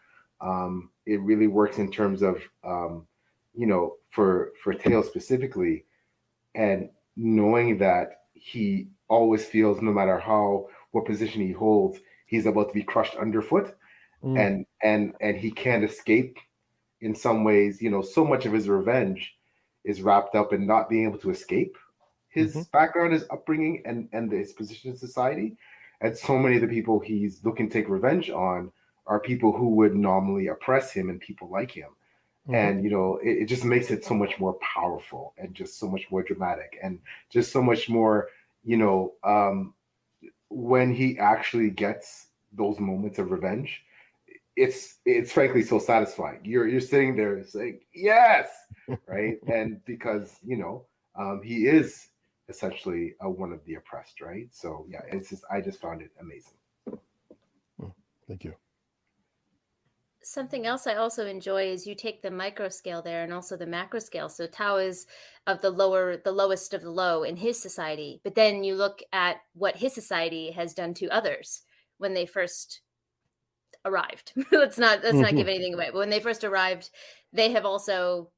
It really works in terms of for Taylor specifically, and knowing that he always feels, no matter what position he holds, he's about to be crushed underfoot, and he can't escape. In some ways, so much of his revenge is wrapped up in not being able to escape his background, his upbringing, and his position in society. And so many of the people he's looking to take revenge on are people who would normally oppress him and people like him. And it just makes it so much more powerful and just so much more dramatic and just so much more, when he actually gets those moments of revenge, it's frankly so satisfying. You're sitting there saying yes, right? And because he is essentially one of the oppressed, right? So yeah, I just found it amazing. Thank you. Something else I also enjoy is you take the micro scale there and also the macro scale. So Tao is of the lowest of the low in his society, but then you look at what his society has done to others when they first arrived. let's not give anything away, but when they first arrived, they have also,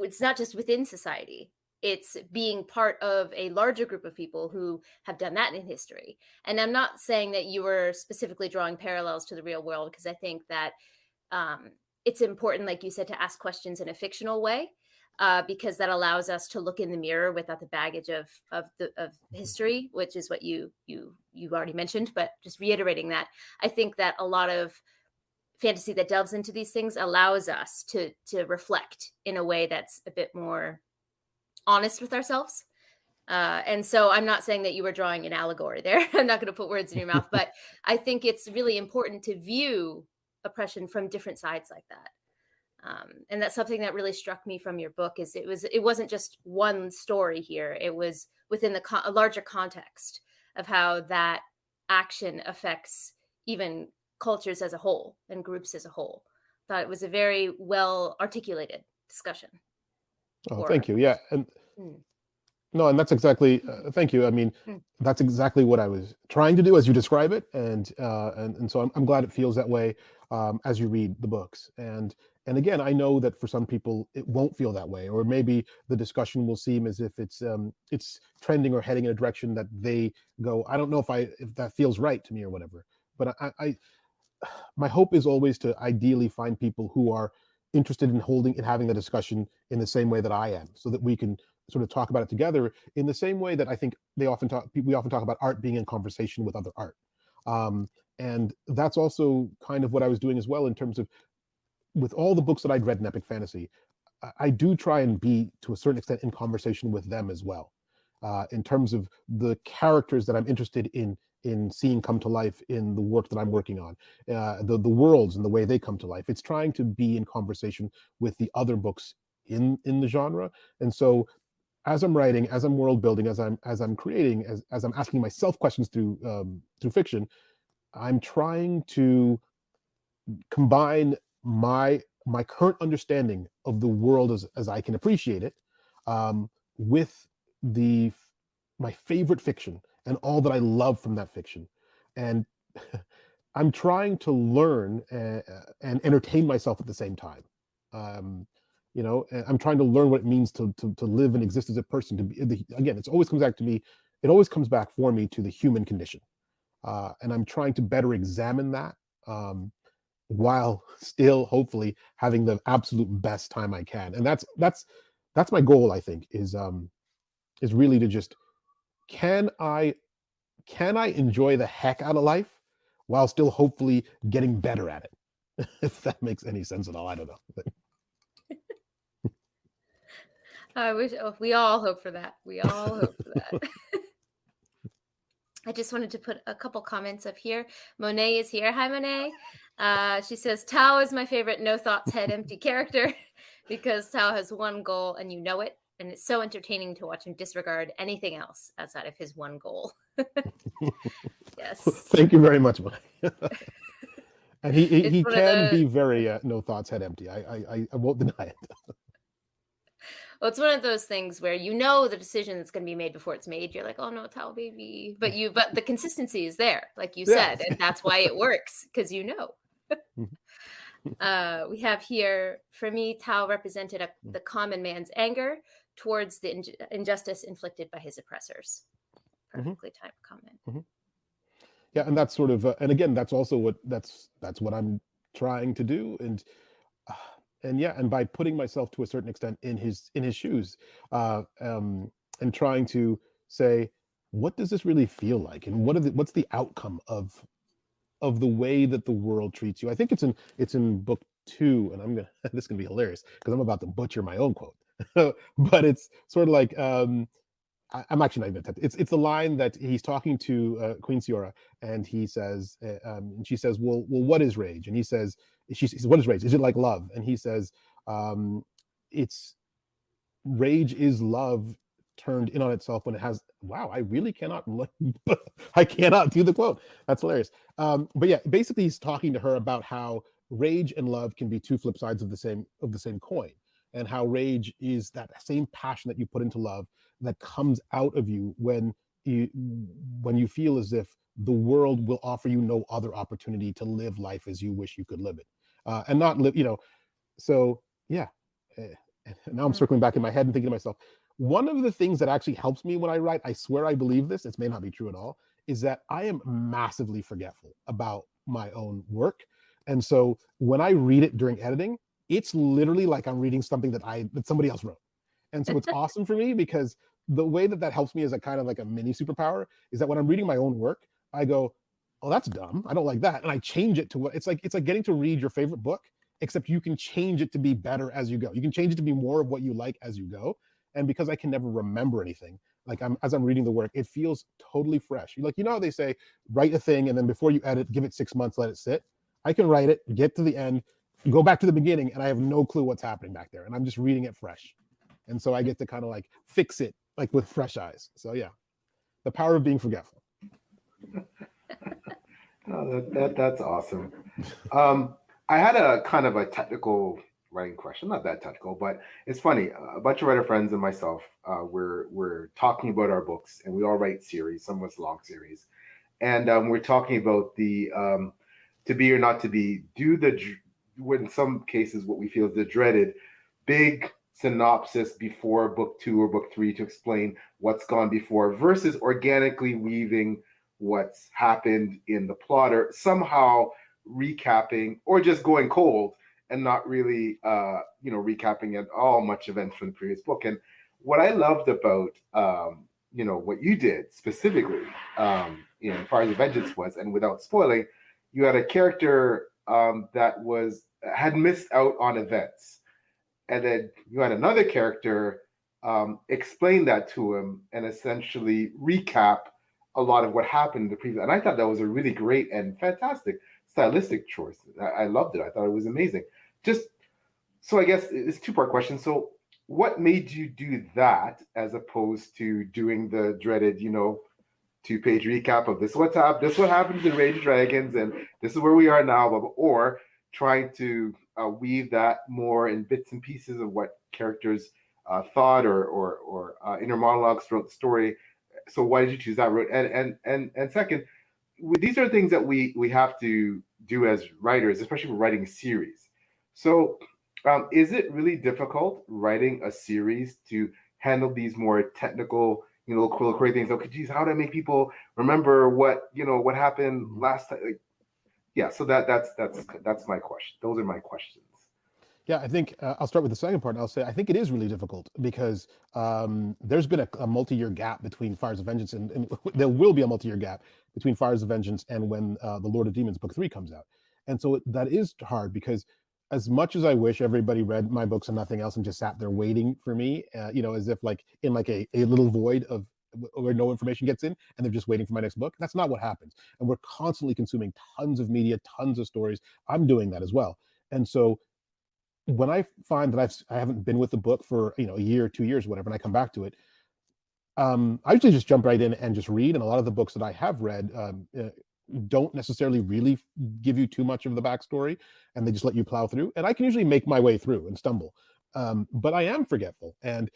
it's not just within society, it's being part of a larger group of people who have done that in history. And I'm not saying that you were specifically drawing parallels to the real world, because I think that it's important, like you said, to ask questions in a fictional way, because that allows us to look in the mirror without the baggage of history, which is what you already mentioned. But just reiterating that, I think that a lot of fantasy that delves into these things allows us to reflect in a way that's a bit more honest with ourselves. And so I'm not saying that you were drawing an allegory there. I'm not going to put words in your mouth, but I think it's really important to view oppression from different sides like that. And that's something that really struck me from your book, is it wasn't just one story here. It was within a larger context of how that action affects even cultures as a whole and groups as a whole. Thought it was a very well articulated discussion. Thank you. Yeah. And no, and that's exactly, thank you. I mean, that's exactly what I was trying to do as you describe it. And so I'm glad it feels that way as you read the books. And again, I know that for some people it won't feel that way, or maybe the discussion will seem as if it's trending or heading in a direction that they go, I don't know if that feels right to me or whatever. But I my hope is always to ideally find people who are interested in having the discussion in the same way that I am, so that we can sort of talk about it together in the same way that I think we often talk about art being in conversation with other art. And that's also kind of what I was doing as well, in terms of, with all the books that I'd read in epic fantasy, I do try and be, to a certain extent, in conversation with them as well, in terms of the characters that I'm interested in seeing come to life in the work that I'm working on, the worlds and the way they come to life. It's trying to be in conversation with the other books in the genre. And so as I'm writing, as I'm world building, as I'm creating, as I'm asking myself questions through fiction, I'm trying to combine my current understanding of the world as I can appreciate it, with my favorite fiction, and all that I love from that fiction. And I'm trying to learn and entertain myself at the same time. Um, I'm trying to learn what it means to live and exist as a person. To be again, it always comes back to me. It always comes back for me to the human condition, and I'm trying to better examine that, while still hopefully having the absolute best time I can. And that's my goal. I think is really to just can I enjoy the heck out of life while still hopefully getting better at it. If that makes any sense at all, I don't know. I wish we all hope for that. We all hope for that. I just wanted to put a couple comments up here. Monet is here. Hi, Monet. She says, Tao is my favorite no thoughts, head empty character because Tao has one goal and you know it. And it's so entertaining to watch him disregard anything else outside of his one goal. Yes. Thank you very much, Monet. And he can be very no thoughts, head empty. I won't deny it. Well, it's one of those things where you know the decision that's going to be made before it's made. You're like, oh no, Tao baby. But the consistency is there, like you said, and that's why it works, because you know. We have here, for me, Tao represented the common man's anger towards the injustice inflicted by his oppressors. Perfectly timed comment. Yeah, and that's sort of, and again, that's also that's what I'm trying to do, and by putting myself to a certain extent in his shoes, and trying to say, what does this really feel like, and what's the outcome of the way that the world treats you? I think it's in book 2, and this is gonna be hilarious because I'm about to butcher my own quote, but it's sort of like I'm actually not even tempted. It's the line that he's talking to Queen Siora, and he says, and she says, "Well, what is rage?" And he says, "She says, what is rage? Is it like love?" And he says, "It's rage is love turned in on itself when it has." Wow, I really cannot. I cannot do the quote. That's hilarious. But yeah, basically, he's talking to her about how rage and love can be two flip sides of the same coin, and how rage is that same passion that you put into love that comes out of you when you feel as if the world will offer you no other opportunity to live life as you wish you could live it, and not live. So yeah. Now I'm circling back in my head and thinking to myself, one of the things that actually helps me when I write, I swear I believe this, it may not be true at all, is that I am massively forgetful about my own work. And so when I read it during editing, it's literally like I'm reading something that somebody else wrote. And so it's awesome for me because the way that helps me as a kind of like a mini superpower is that when I'm reading my own work, I go, oh, that's dumb. I don't like that. And I change it to what it's like getting to read your favorite book, except you can change it to be better as you go. You can change it to be more of what you like as you go. And because I can never remember anything, like as I'm reading the work, it feels totally fresh. Like, how they say, write a thing, and then before you edit, give it 6 months, let it sit. I can write it, get to the end, go back to the beginning, and I have no clue what's happening back there. And I'm just reading it fresh. And so I get to kind of like fix it like with fresh eyes. So yeah, the power of being forgetful. No, that's awesome. I had a kind of a technical writing question, not that technical, but it's funny. A bunch of writer friends and myself, we're talking about our books, and we all write series, some of us long series, and we're talking about the to be or not to be. In some cases, what we feel is the dreaded big synopsis before book 2 or book 3 to explain what's gone before, versus organically weaving what's happened in the plot, or somehow recapping, or just going cold and not really recapping at all much events from the previous book. And what I loved about what you did specifically, as far as the vengeance was, and without spoiling, you had a character that had missed out on events, and then you had another character explain that to him and essentially recap a lot of what happened in the previous. And I thought that was a really great and fantastic stylistic choice. I loved it. I thought it was amazing. Just so I guess it's a 2-part question. So what made you do that as opposed to doing the dreaded, 2-page recap of this what happens in Rage Dragons, and this is where we are now, or trying to weave that more in bits and pieces of what characters thought or inner monologues throughout the story, So why did you choose that route? And second, these are things that we have to do as writers, especially for writing a series. So, is it really difficult writing a series to handle these more technical, crazy things? Okay, geez, how do I make people remember what happened last time? Like, yeah, so that's my question. Those are my questions. Yeah, I think I'll start with the second part. And I'll say I think it is really difficult because there's been a multi-year gap between Fires of Vengeance and there will be a multi-year gap between Fires of Vengeance and when the Lord of Demons Book 3 comes out. And so that is hard because as much as I wish everybody read my books and nothing else and just sat there waiting for me, as if like in like a little void of where no information gets in and they're just waiting for my next book. That's not what happens. And we're constantly consuming tons of media, tons of stories. I'm doing that as well. And so when I find that I haven't been with the book for a year, 2 years, whatever, and I come back to it, I usually just jump right in and just read. And a lot of the books that I have read don't necessarily really give you too much of the backstory, and they just let you plow through. And I can usually make my way through and stumble, but I am forgetful. And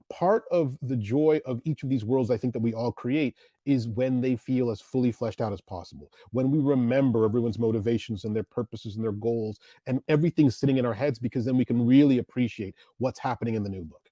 part of the joy of each of these worlds I think that we all create is when they feel as fully fleshed out as possible, when we remember everyone's motivations and their purposes and their goals and everything's sitting in our heads, because then we can really appreciate what's happening in the new book.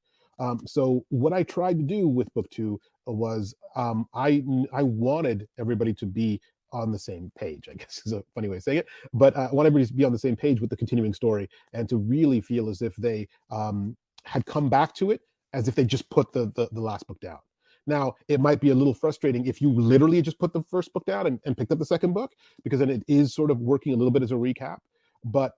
So what I tried to do with book 2 was I wanted everybody to be on the same page, I guess is a funny way of saying it, but I want everybody to be on the same page with the continuing story and to really feel as if they had come back to it as if they just put the last book down. Now, it might be a little frustrating if you literally just put the first book down and picked up the second book, because then it is sort of working a little bit as a recap. But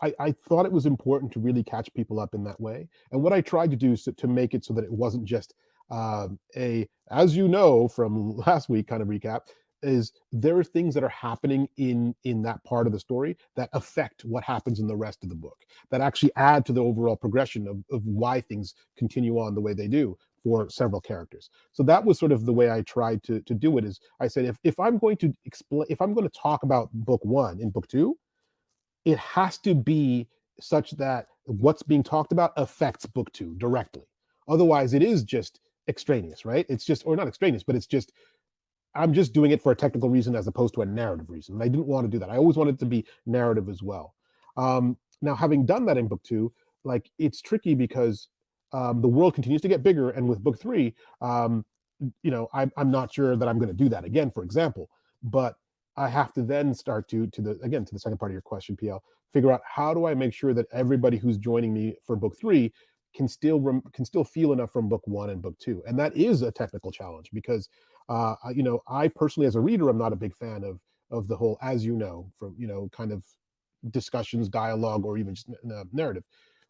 I thought it was important to really catch people up in that way. And what I tried to do is to make it so that it wasn't just as you know from last week kind of recap, is there are things that are happening in that part of the story that affect what happens in the rest of the book, that actually add to the overall progression of why things continue on the way they do for several characters. So that was sort of the way I tried to do it. Is I said, if I'm going to explain, if I'm going to talk about book 1 in book 2, it has to be such that what's being talked about affects book 2 directly. Otherwise it is just extraneous, right? It's just, or not extraneous, but it's just, I'm just doing it for a technical reason as opposed to a narrative reason. And I didn't want to do that. I always wanted it to be narrative as well. Now, having done that in book 2, like it's tricky because the world continues to get bigger. And with book 3, I'm not sure that I'm going to do that again, for example. But I have to then start to the second part of your question, PL, figure out how do I make sure that everybody who's joining me for book 3 can still feel enough from book 1 and book 2. And that is a technical challenge because I personally, as a reader, I'm not a big fan of the whole, as you know, from kind of discussions, dialogue, or even just narrative.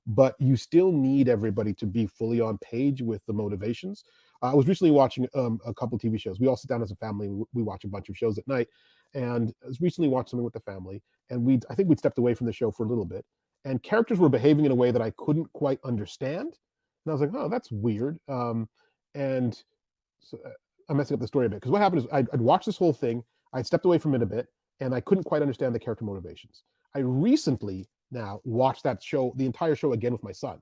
But you still need everybody to be fully on page with the motivations. I was recently watching a couple TV shows. We all sit down as a family. We watch a bunch of shows at night, and I was recently watched something with the family, and I think we'd stepped away from the show for a little bit, and characters were behaving in a way that I couldn't quite understand, and I was like, oh, that's weird. And so I'm messing up the story a bit, because what happened is I'd watched this whole thing, I'd stepped away from it a bit, and I couldn't quite understand the character motivations. I recently now watched that show, the entire show, again with my son,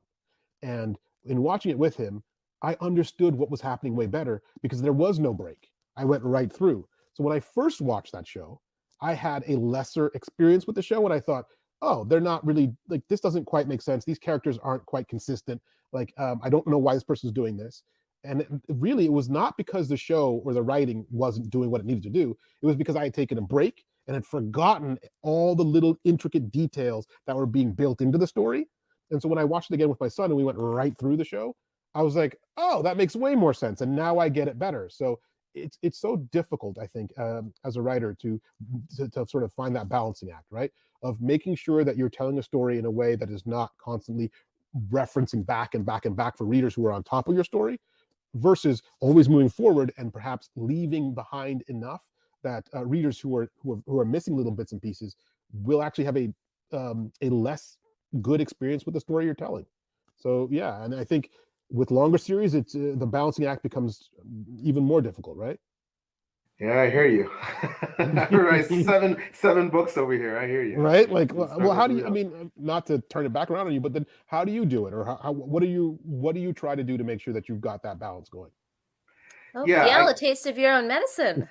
and in watching it with him, I understood what was happening way better because there was no break. I went right through. So when I first watched that show, I had a lesser experience with the show, and I thought, oh, they're not really, like, this doesn't quite make sense. These characters aren't quite consistent. Like, I don't know why this person's doing this. And it was not because the show or the writing wasn't doing what it needed to do. It was because I had taken a break and had forgotten all the little intricate details that were being built into the story. And so when I watched it again with my son and we went right through the show, I was like, oh, that makes way more sense. And now I get it better. So it's so difficult, I think, as a writer to sort of find that balancing act, right? Of making sure that you're telling a story in a way that is not constantly referencing back and back and back for readers who are on top of your story, versus always moving forward and perhaps leaving behind enough that readers who are missing little bits and pieces will actually have a less good experience with the story you're telling. So yeah, and I think with longer series, it's the balancing act becomes even more difficult, right? Yeah, I hear you. Right, seven books over here. I hear you. Right? Like, well, how do you? I mean, not to turn it back around on you, but then how do you do it, or what do you try to do to make sure that you've got that balance going? Oh, Yeah, Fiel, a taste of your own medicine.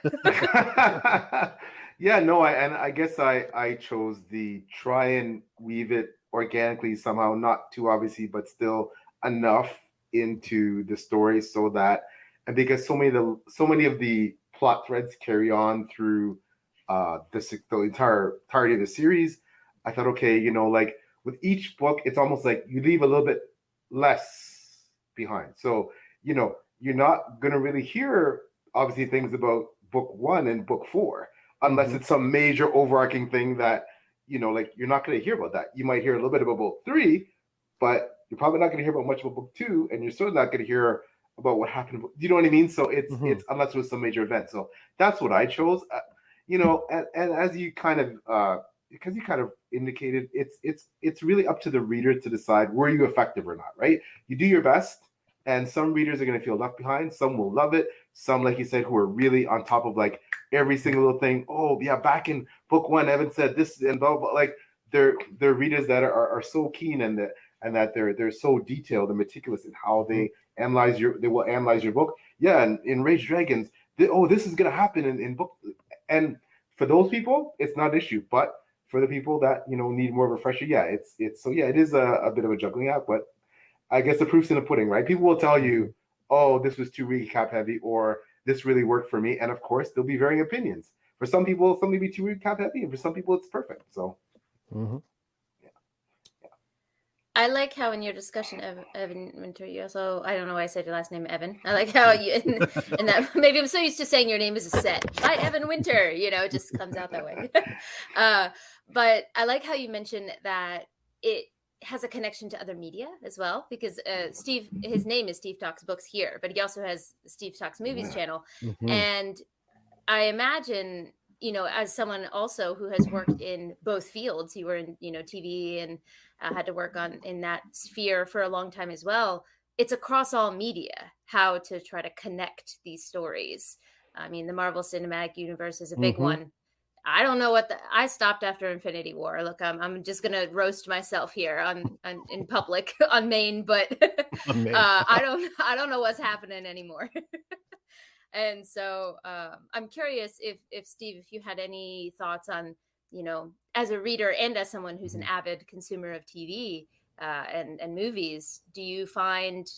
yeah, no, I guess I chose the try and weave it organically somehow, not too obviously, but still enough into the story so that, and because so many of the plot threads carry on through the entirety of the series, I thought, okay, like with each book, it's almost like you leave a little bit less behind. So, you're not gonna really hear obviously things about book one and book four, unless it's some major overarching thing that, like you're not going to hear about that. You might hear a little bit about book three, but you're probably not going to hear about much about book two, and you're still not going to hear about what happened. Do you know what I mean? So it's unless it was some major event. So that's what I chose. And as you kind of because you kind of indicated, it's really up to the reader to decide were you effective or not, right? You do your best, and some readers are going to feel left behind. Some will love it. Some, like you said, who are really on top of like every single little thing. Oh yeah, back in book one, Evan said this and blah blah. Like they're readers that are so keen and that they're so detailed and meticulous in how they will analyze your book. Yeah, and in Rage Dragons, this is gonna happen in book. And for those people, it's not an issue. But for the people that need more of a refresher, yeah, it's so yeah, it is a bit of a juggling act. But I guess the proof's in the pudding, right? People will tell you, oh, this was too recap heavy, or this really worked for me. And of course, there'll be varying opinions. For some people, something will be too recap heavy, and for some people, it's perfect. So, Mm-hmm. I like how in your discussion, Evan Winter, you also, I don't know why I said your last name, Evan. I like how you, in that, maybe I'm so used to saying your name is a set. Hi, Evan Winter, it just comes out that way. But I like how you mentioned that it has a connection to other media as well, because Steve, his name is Steve Talks Books here, but he also has Steve Talks Movies channel. And I imagine, as someone also who has worked in both fields, you were in, TV and had to work in that sphere for a long time as well. It's across all media, how to try to connect these stories. I mean, the Marvel Cinematic Universe is a big one. I don't know I stopped after Infinity War. Look, I'm just gonna roast myself here in public on Maine, but I don't know what's happening anymore. And so I'm curious if Steve, if you had any thoughts on, as a reader and as someone who's an avid consumer of TV and movies, do you find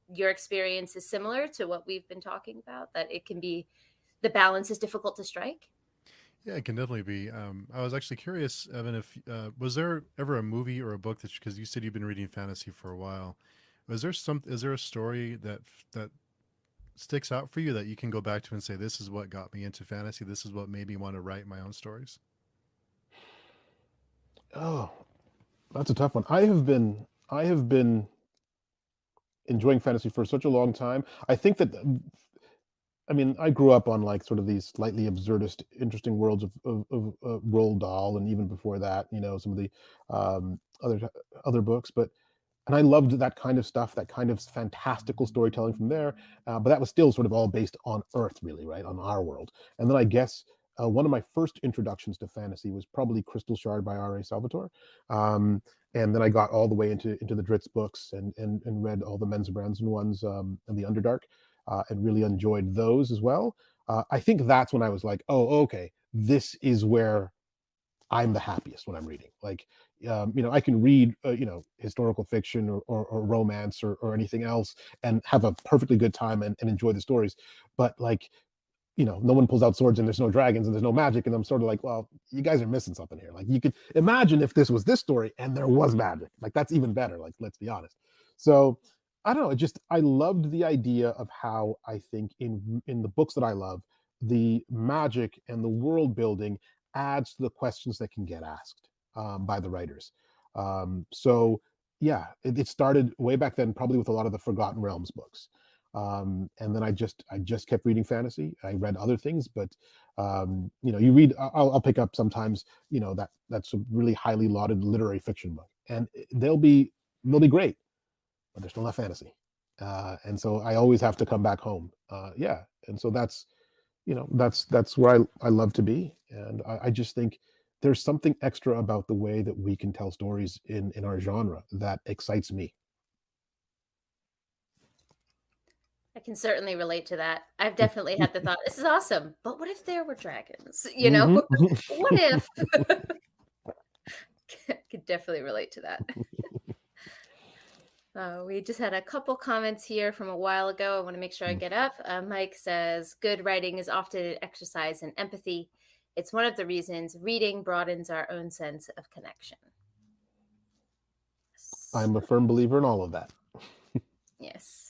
your experience is similar to what we've been talking about, that it can be, the balance is difficult to strike? Yeah, it can definitely be. I was actually curious, Evan, if was there ever a movie or a book that, because you said you've been reading fantasy for a while, is there a story that sticks out for you that you can go back to and say, this is what got me into fantasy, this is what made me want to write my own stories? Oh, that's a tough one. I have been enjoying fantasy for such a long time. I think that I grew up on like sort of these slightly absurdist, interesting worlds of Roald Dahl, and even before that, some of the um, other books. And I loved that kind of stuff, that kind of fantastical storytelling from there. But that was still sort of all based on Earth, really, right, on our world. And then I guess one of my first introductions to fantasy was probably Crystal Shard by R.A. Salvatore. And then I got all the way into the Dritz books and read all the Menzoberranzan ones and the Underdark. And really enjoyed those as well. I think that's when I was like, oh, okay, this is where I'm the happiest when I'm reading. Like, I can read, historical fiction or romance or anything else and have a perfectly good time and enjoy the stories. But like, no one pulls out swords and there's no dragons and there's no magic. And I'm sort of like, well, you guys are missing something here. Like, you could imagine if this was this story and there was magic. Like, that's even better. Like, let's be honest. So I don't know. I loved the idea of how I think in the books that I love, the magic and the world building adds to the questions that can get asked by the writers. So yeah, it started way back then, probably with a lot of the Forgotten Realms books. And then I just kept reading fantasy. I read other things, but you read. I'll pick up sometimes. That's a really highly lauded literary fiction book, and they'll be great, but they're still not fantasy. And so I always have to come back home. Yeah, and so that's where I love to be, and I just think there's something extra about the way that we can tell stories in our genre that excites me. I can certainly relate to that. I've definitely had the thought, this is awesome, but what if there were dragons? You know, what if? Could definitely relate to that. We just had a couple comments here from a while ago. I want to make sure I get up. Mike says, good writing is often an exercise in empathy. It's one of the reasons reading broadens our own sense of connection. I'm a firm believer in all of that. Yes.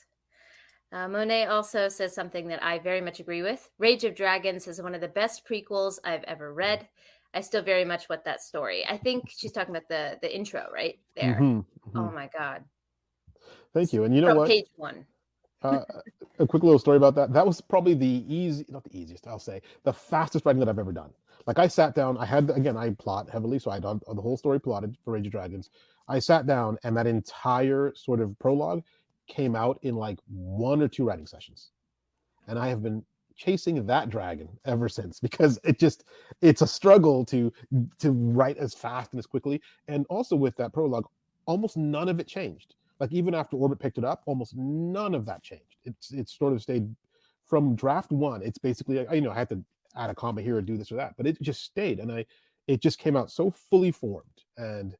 Monet also says something that I very much agree with. Rage of Dragons is one of the best prequels I've ever read. I still very much want that story. I think she's talking about the intro right there. Oh my God. Thank you. And you know From what? page 1. A quick little story about that. That was probably not the easiest, I'll say, the fastest writing that I've ever done. Like I sat down, I plot heavily, so I done the whole story plotted for Rage of Dragons. I sat down and that entire sort of prologue came out in like 1 or 2 writing sessions. And I have been chasing that dragon ever since, because it's a struggle to write as fast and as quickly. And also with that prologue, almost none of it changed. Like even after Orbit picked it up, almost none of that changed. It's sort of stayed from draft 1. It's basically, I had to add a comma here or do this or that, but it just stayed. And it just came out so fully formed. And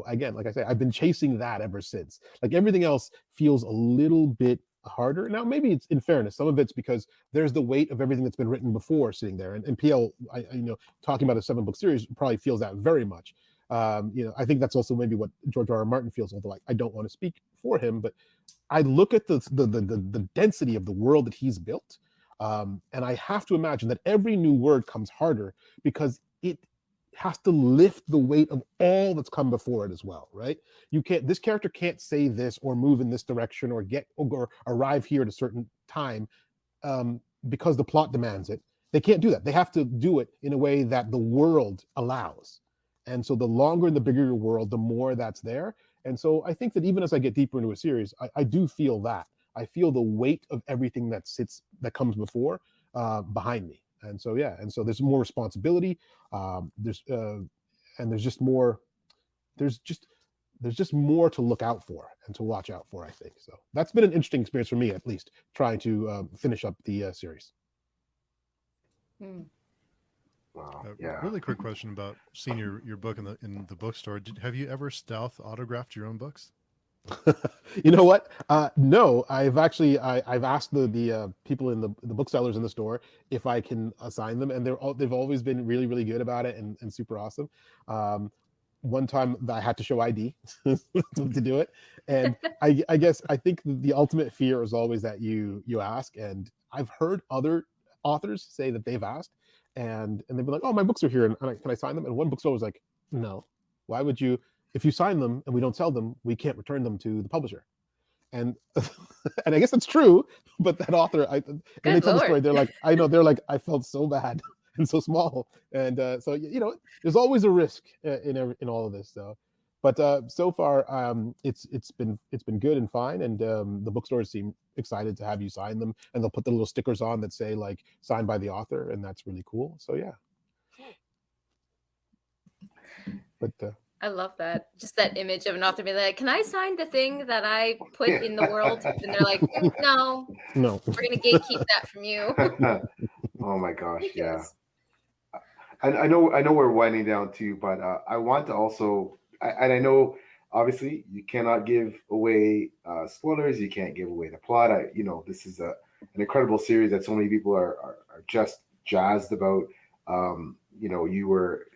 again, like I say, I've been chasing that ever since. Like everything else feels a little bit harder. Now, maybe it's, in fairness, some of it's because there's the weight of everything that's been written before sitting there. And PL, talking about a 7-book series probably feels that very much. I think that's also maybe what George R.R. Martin feels, although I don't want to speak for him, but I look at the density of the world that he's built, and I have to imagine that every new word comes harder because it has to lift the weight of all that's come before it as well, right? This character can't say this or move in this direction or arrive here at a certain time because the plot demands it. They can't do that. They have to do it in a way that the world allows. And so the longer and the bigger your world, the more that's there. And so I think that even as I get deeper into a series, I do feel that. I feel the weight of everything that comes before behind me. And so, yeah, and so there's more responsibility. There's just more to look out for and to watch out for, I think. So that's been an interesting experience for me, at least, trying to finish up the series. Wow. Yeah. Really quick question about seeing your book in the bookstore. Have you ever stealth autographed your own books? You know what? No, I've asked the people in the booksellers in the store if I can assign them, and they've always been really, really good about it and super awesome. One time I had to show ID to do it, and I guess I think the ultimate fear is always that you ask, and I've heard other authors say that they've asked, and they've been like, "Oh, my books are here, and can I sign them?" And one bookstore was like, "No, why would you? If you sign them and we don't sell them, we can't return them to the publisher." And and I guess that's true, but that author, and they tell the story, they're like, I felt so bad and so small, and so there's always a risk in all of this. So, but so far, it's been good and fine, and the bookstores seem excited to have you sign them, and they'll put the little stickers on that say like signed by the author, and that's really cool. So yeah. But I love that. Just that image of an author being like, "Can I sign the thing that I put in the world?" And they're like, "No, we're going to gatekeep that from you." Oh my gosh, yeah. And I know we're winding down too, but I want to also, and I know obviously you cannot give away spoilers. You can't give away the plot. This is an incredible series that so many people are just jazzed about. You were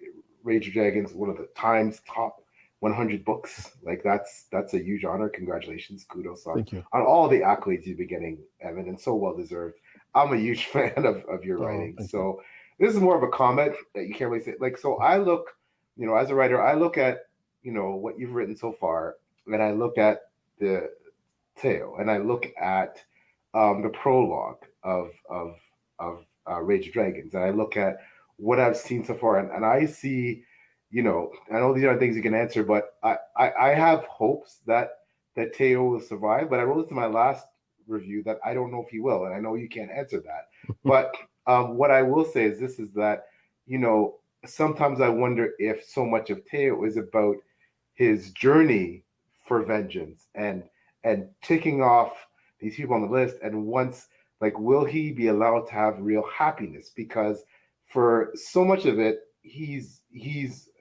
Rage of Dragons, one of the Times top 100 books. Like that's a huge honor. Congratulations, kudos on all the accolades you've been getting, Evan, and so well deserved. I'm a huge fan of your writing. So this is more of a comment that you can't really say. Like, so I look, as a writer, I look at what you've written so far, and I look at the tale, and I look at the prologue of Rage of Dragons, and I look at what I've seen so far, and I see, I know these aren't things you can answer, but I have hopes that Teo will survive. But I wrote this in my last review that I don't know if he will, and I know you can't answer that. But what I will say is this: is that sometimes I wonder if so much of Teo is about his journey for vengeance and ticking off these people on the list, and once, like, will he be allowed to have real happiness? Because for so much of it, he's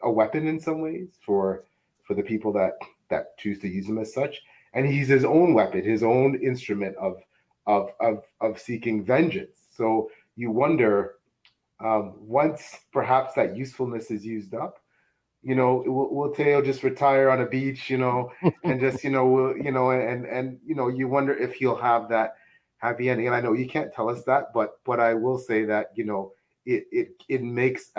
a weapon in some ways for the people that choose to use him as such, and he's his own weapon, his own instrument of seeking vengeance. So you wonder, once perhaps that usefulness is used up, will Teo just retire on a beach, and just, and you wonder if he'll have that happy ending. And I know you can't tell us that, but I will say that, it makes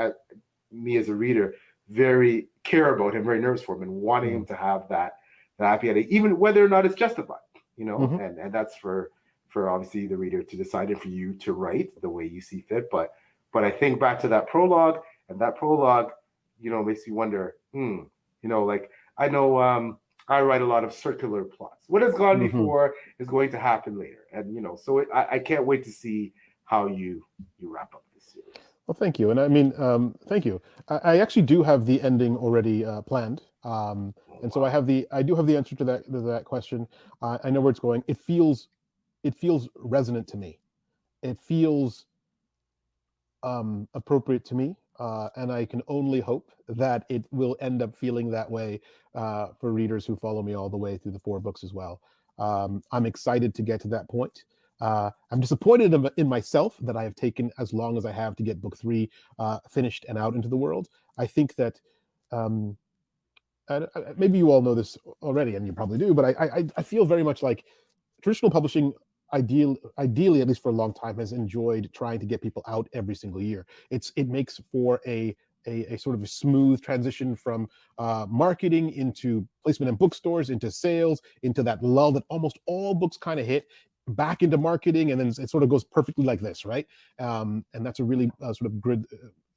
me as a reader very care about him, very nervous for him, and wanting him to have that happy ending, even whether or not it's justified, and that's for obviously the reader to decide, and for you to write the way you see fit. But I think back to that prologue, and that prologue, makes you wonder, like, I know, I write a lot of circular plots. What has gone before is going to happen later. And, so I can't wait to see how you wrap up this series. Well, thank you. And I mean, thank you. I actually do have the ending already planned. And so I do have the answer to that question. I know where it's going. It feels resonant to me. It feels appropriate to me. And I can only hope that it will end up feeling that way for readers who follow me all the way through the 4 books as well. I'm excited to get to that point. I'm disappointed in myself that I have taken as long as I have to get book 3 finished and out into the world. I think that maybe you all know this already, and you probably do, but I feel very much like traditional publishing, ideally, at least for a long time, has enjoyed trying to get people out every single year. It makes for a sort of a smooth transition from marketing into placement in bookstores, into sales, into that lull that almost all books kind of hit, back into marketing, and then it sort of goes perfectly like this, right? And that's a really sort of good.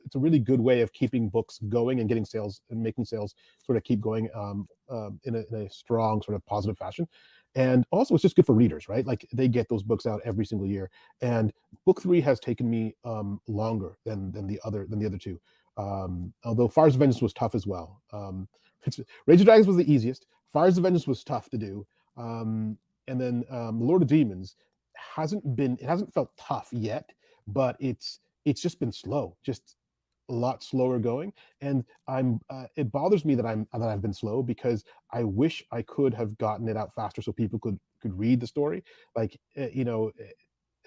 It's a really good way of keeping books going and getting sales and making sales sort of keep going in a strong sort of positive fashion. And also, it's just good for readers, right? Like, they get those books out every single year. And book 3 has taken me longer than the other 2. Although Fires of Vengeance was tough as well. Rage of Dragons was the easiest. Fires of Vengeance was tough to do. And then Lord of Demons hasn't felt tough yet, but it's just been slow, just a lot slower going. And it bothers me that I've been slow, because I wish I could have gotten it out faster so people could read the story, like, so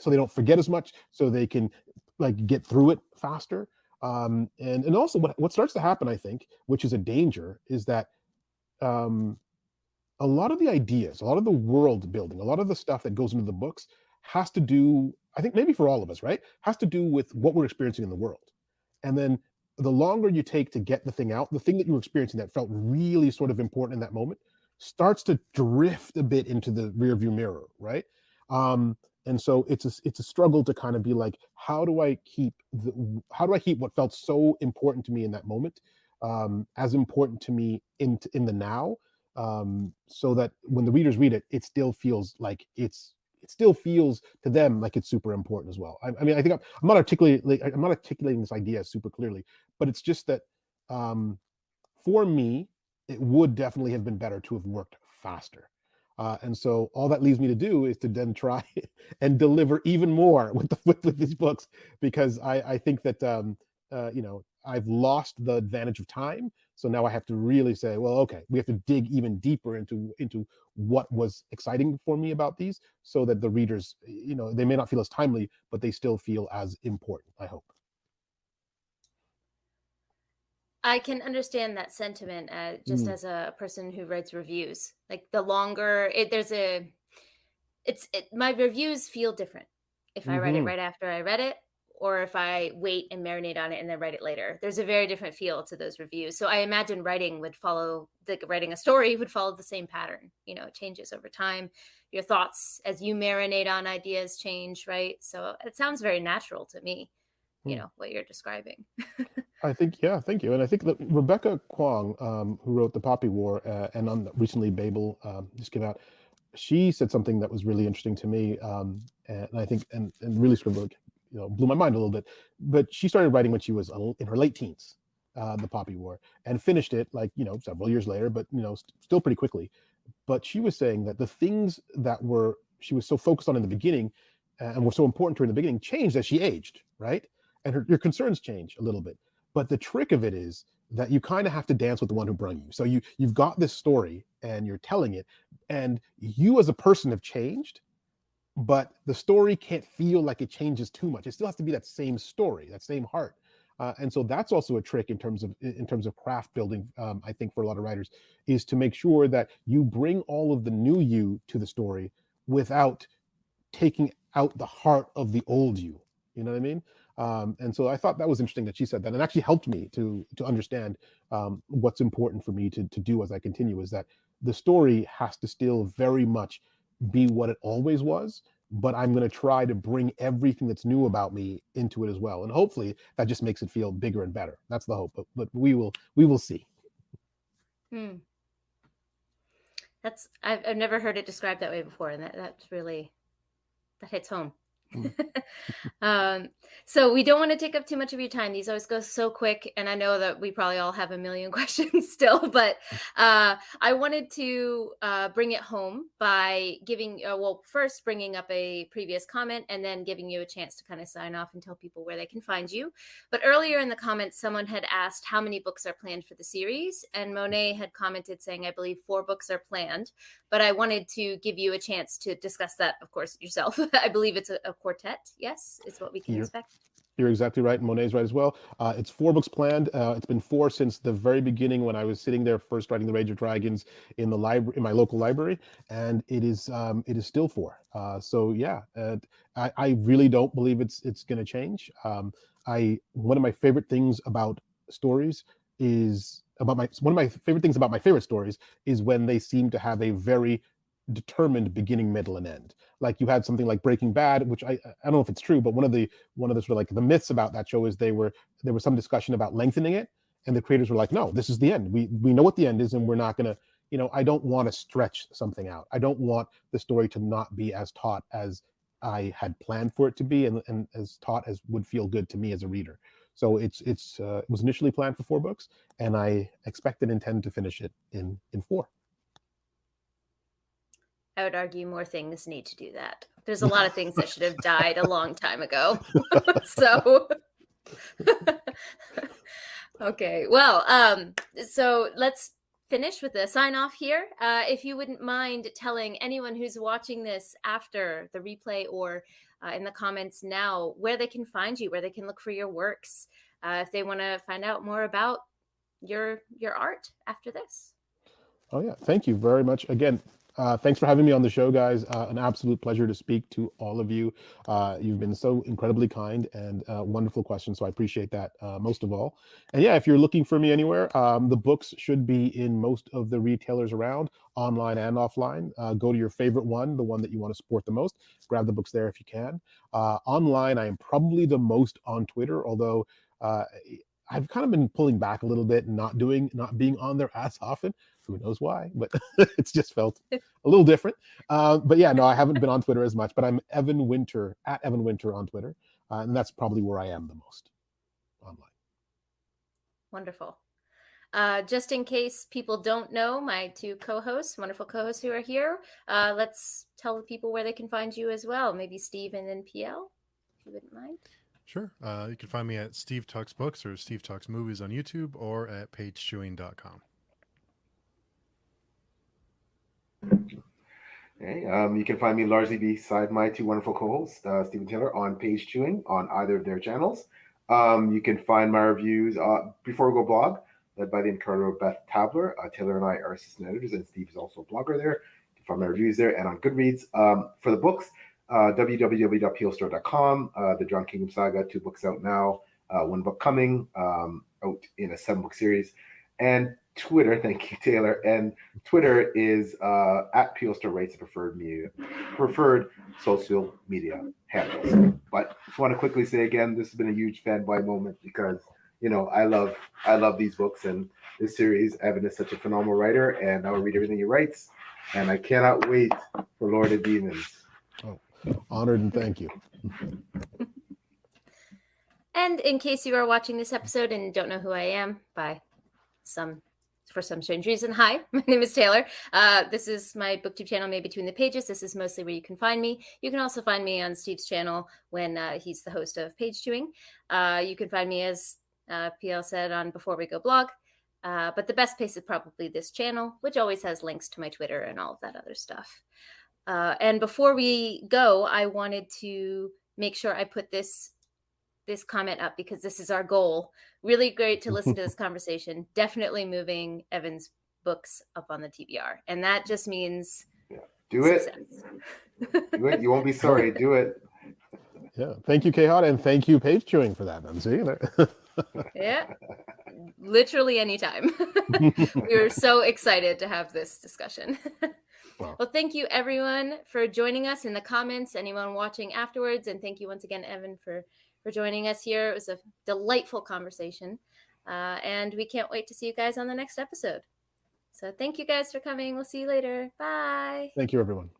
they don't forget as much, so they can, like, get through it faster. And also what starts to happen, I think, which is a danger, is that a lot of the ideas, a lot of the world building, a lot of the stuff that goes into the books has to do, I think maybe for all of us, right, has to do with what we're experiencing in the world. And then the longer you take to get the thing out, the thing that you were experiencing that felt really sort of important in that moment starts to drift a bit into the rearview mirror, right? And so it's a struggle to kind of be like, how do I keep what felt so important to me in that moment as important to me in the now, so that when the readers read it, it still feels like it still feels to them like it's super important as well. I mean, I think I'm not articulating this idea super clearly, but it's just that for me, it would definitely have been better to have worked faster. And so all that leaves me to do is to then try and deliver even more with these books, because I think that I've lost the advantage of time. So now I have to really say, well, okay, we have to dig even deeper into what was exciting for me about these, so that the readers, they may not feel as timely, but they still feel as important, I hope. I can understand that sentiment just as a person who writes reviews. Like, the longer my reviews feel different if I write it right after I read it, or if I wait and marinate on it and then write it later. There's a very different feel to those reviews. So I imagine writing a story would follow the same pattern. It changes over time. Your thoughts as you marinate on ideas change, right? So it sounds very natural to me, what you're describing. I think, yeah, thank you. And I think that Rebecca Kwong, who wrote The Poppy War, and on recently Babel just came out, she said something that was really interesting to me, and I think and really sort of like, blew my mind a little bit. But she started writing when she was in her late teens, The Poppy War, and finished it like several years later, but still pretty quickly. But she was saying that the things that she was so focused on in the beginning, and were so important to her in the beginning, changed as she aged, right? And your concerns change a little bit. But the trick of it is that you kind of have to dance with the one who brung you. So you've got this story and you're telling it, and you as a person have changed, but the story can't feel like it changes too much. It still has to be that same story, that same heart. And so that's also a trick in terms of craft building. I think for a lot of writers, is to make sure that you bring all of the new you to the story without taking out the heart of the old you. You know what I mean? And so I thought that was interesting that she said that, and actually helped me to understand what's important for me to do as I continue, is that the story has to still very much be what it always was, but I'm going to try to bring everything that's new about me into it as well, and hopefully that just makes it feel bigger and better. That's the hope, but we will see. That's I've never heard it described that way before, and that's really, that hits home. So we don't want to take up too much of your time. These always go so quick, and I know that we probably all have a million questions still, but I wanted to bring it home by giving, first bringing up a previous comment and then giving you a chance to kind of sign off and tell people where they can find you. But earlier in the comments, someone had asked how many books are planned for the series, and Monet had commented saying, I believe 4 books are planned, but I wanted to give you a chance to discuss that, of course, yourself. I believe it's a quartet, yes, is what we can expect. You're exactly right. Monet's right as well. It's 4 books planned. It's been 4 since the very beginning, when I was sitting there first writing The Rage of Dragons in the library, in my local library, and it is still 4. So yeah, I really don't believe it's going to change. One of my favorite things about stories is one of my favorite things about my favorite stories is when they seem to have a very determined beginning, middle, and end. Like you had something like Breaking Bad, which I don't know if it's true, but one of the sort of like the myths about that show is there was some discussion about lengthening it, and the creators were like, no, this is the end. We know what the end is, and we're not gonna, I don't want to stretch something out. I don't want the story to not be as taut as I had planned for it to be, and as taut as would feel good to me as a reader. So it was initially planned for 4 books, and I expect and intend to finish it in 4. I would argue more things need to do that. There's a lot of things that should have died a long time ago. So, okay. Well, so let's finish with a sign off here. If you wouldn't mind telling anyone who's watching this after the replay or in the comments now where they can find you, where they can look for your works, if they want to find out more about your art after this. Oh yeah, thank you very much again. Thanks for having me on the show, guys. An absolute pleasure to speak to all of you. You've been so incredibly kind and wonderful questions, so I appreciate that most of all. And yeah, if you're looking for me anywhere, the books should be in most of the retailers around, online and offline. Go to your favorite one, the one that you want to support the most. Grab the books there if you can. Online, I am probably the most on Twitter, although I've kind of been pulling back a little bit and not being on there as often. Who knows why, but it's just felt a little different. But yeah, no, I haven't been on Twitter as much, but I'm Evan Winter, at Evan Winter on Twitter. And that's probably where I am the most online. Wonderful. Just in case people don't know, my 2 co-hosts, wonderful co-hosts who are here, let's tell the people where they can find you as well. Maybe Steve and then PL, if you wouldn't mind. Sure. You can find me at Steve Talks Books or Steve Talks Movies on YouTube, or at pagechewing.com. Okay, you can find me largely beside my 2 wonderful co-hosts, Stephen Taylor on Page Chewing on either of their channels. You can find my reviews Before We Go blog, led by the incredible Beth Tabler. Taylor and I are assistant editors, and Steve is also a blogger there. You can find my reviews there, and on Goodreads. For the books, www.peelstore.com. The John Kingdom Saga, 2 books out now, 1 book coming, out in a 7-book series. And Twitter, thank you, Taylor. And Twitter is at Peelstore Rates, preferred social media handles. But just want to quickly say again, this has been a huge fanboy moment because I love these books and this series. Evan is such a phenomenal writer, and I will read everything he writes. And I cannot wait for Lord of Demons. Oh, honored and thank you. And in case you are watching this episode and don't know who I am, by some for some strange reason. Hi, my name is Taylor. This is my booktube channel, Made Between the Pages. This is mostly where you can find me. You can also find me on Steve's channel when he's the host of Page Chewing. You can find me, as PL said, on Before We Go blog. But the best place is probably this channel, which always has links to my Twitter and all of that other stuff. And before we go, I wanted to make sure I put this comment up because this is our goal. Really great to listen to this conversation. Definitely moving Evan's books up on the TBR. And that just means do success. it. Do it. You won't be sorry. Do it. Yeah. Thank you, Kehad, and thank you, Page Chewing, for that. Then see. Yeah. Literally anytime. We were so excited to have this discussion. Well, thank you everyone for joining us in the comments, anyone watching afterwards, and thank you once again, Evan, for joining us here. It was a delightful conversation, and we can't wait to see you guys on the next episode. So thank you guys for coming. We'll see you later. Bye. Thank you, everyone.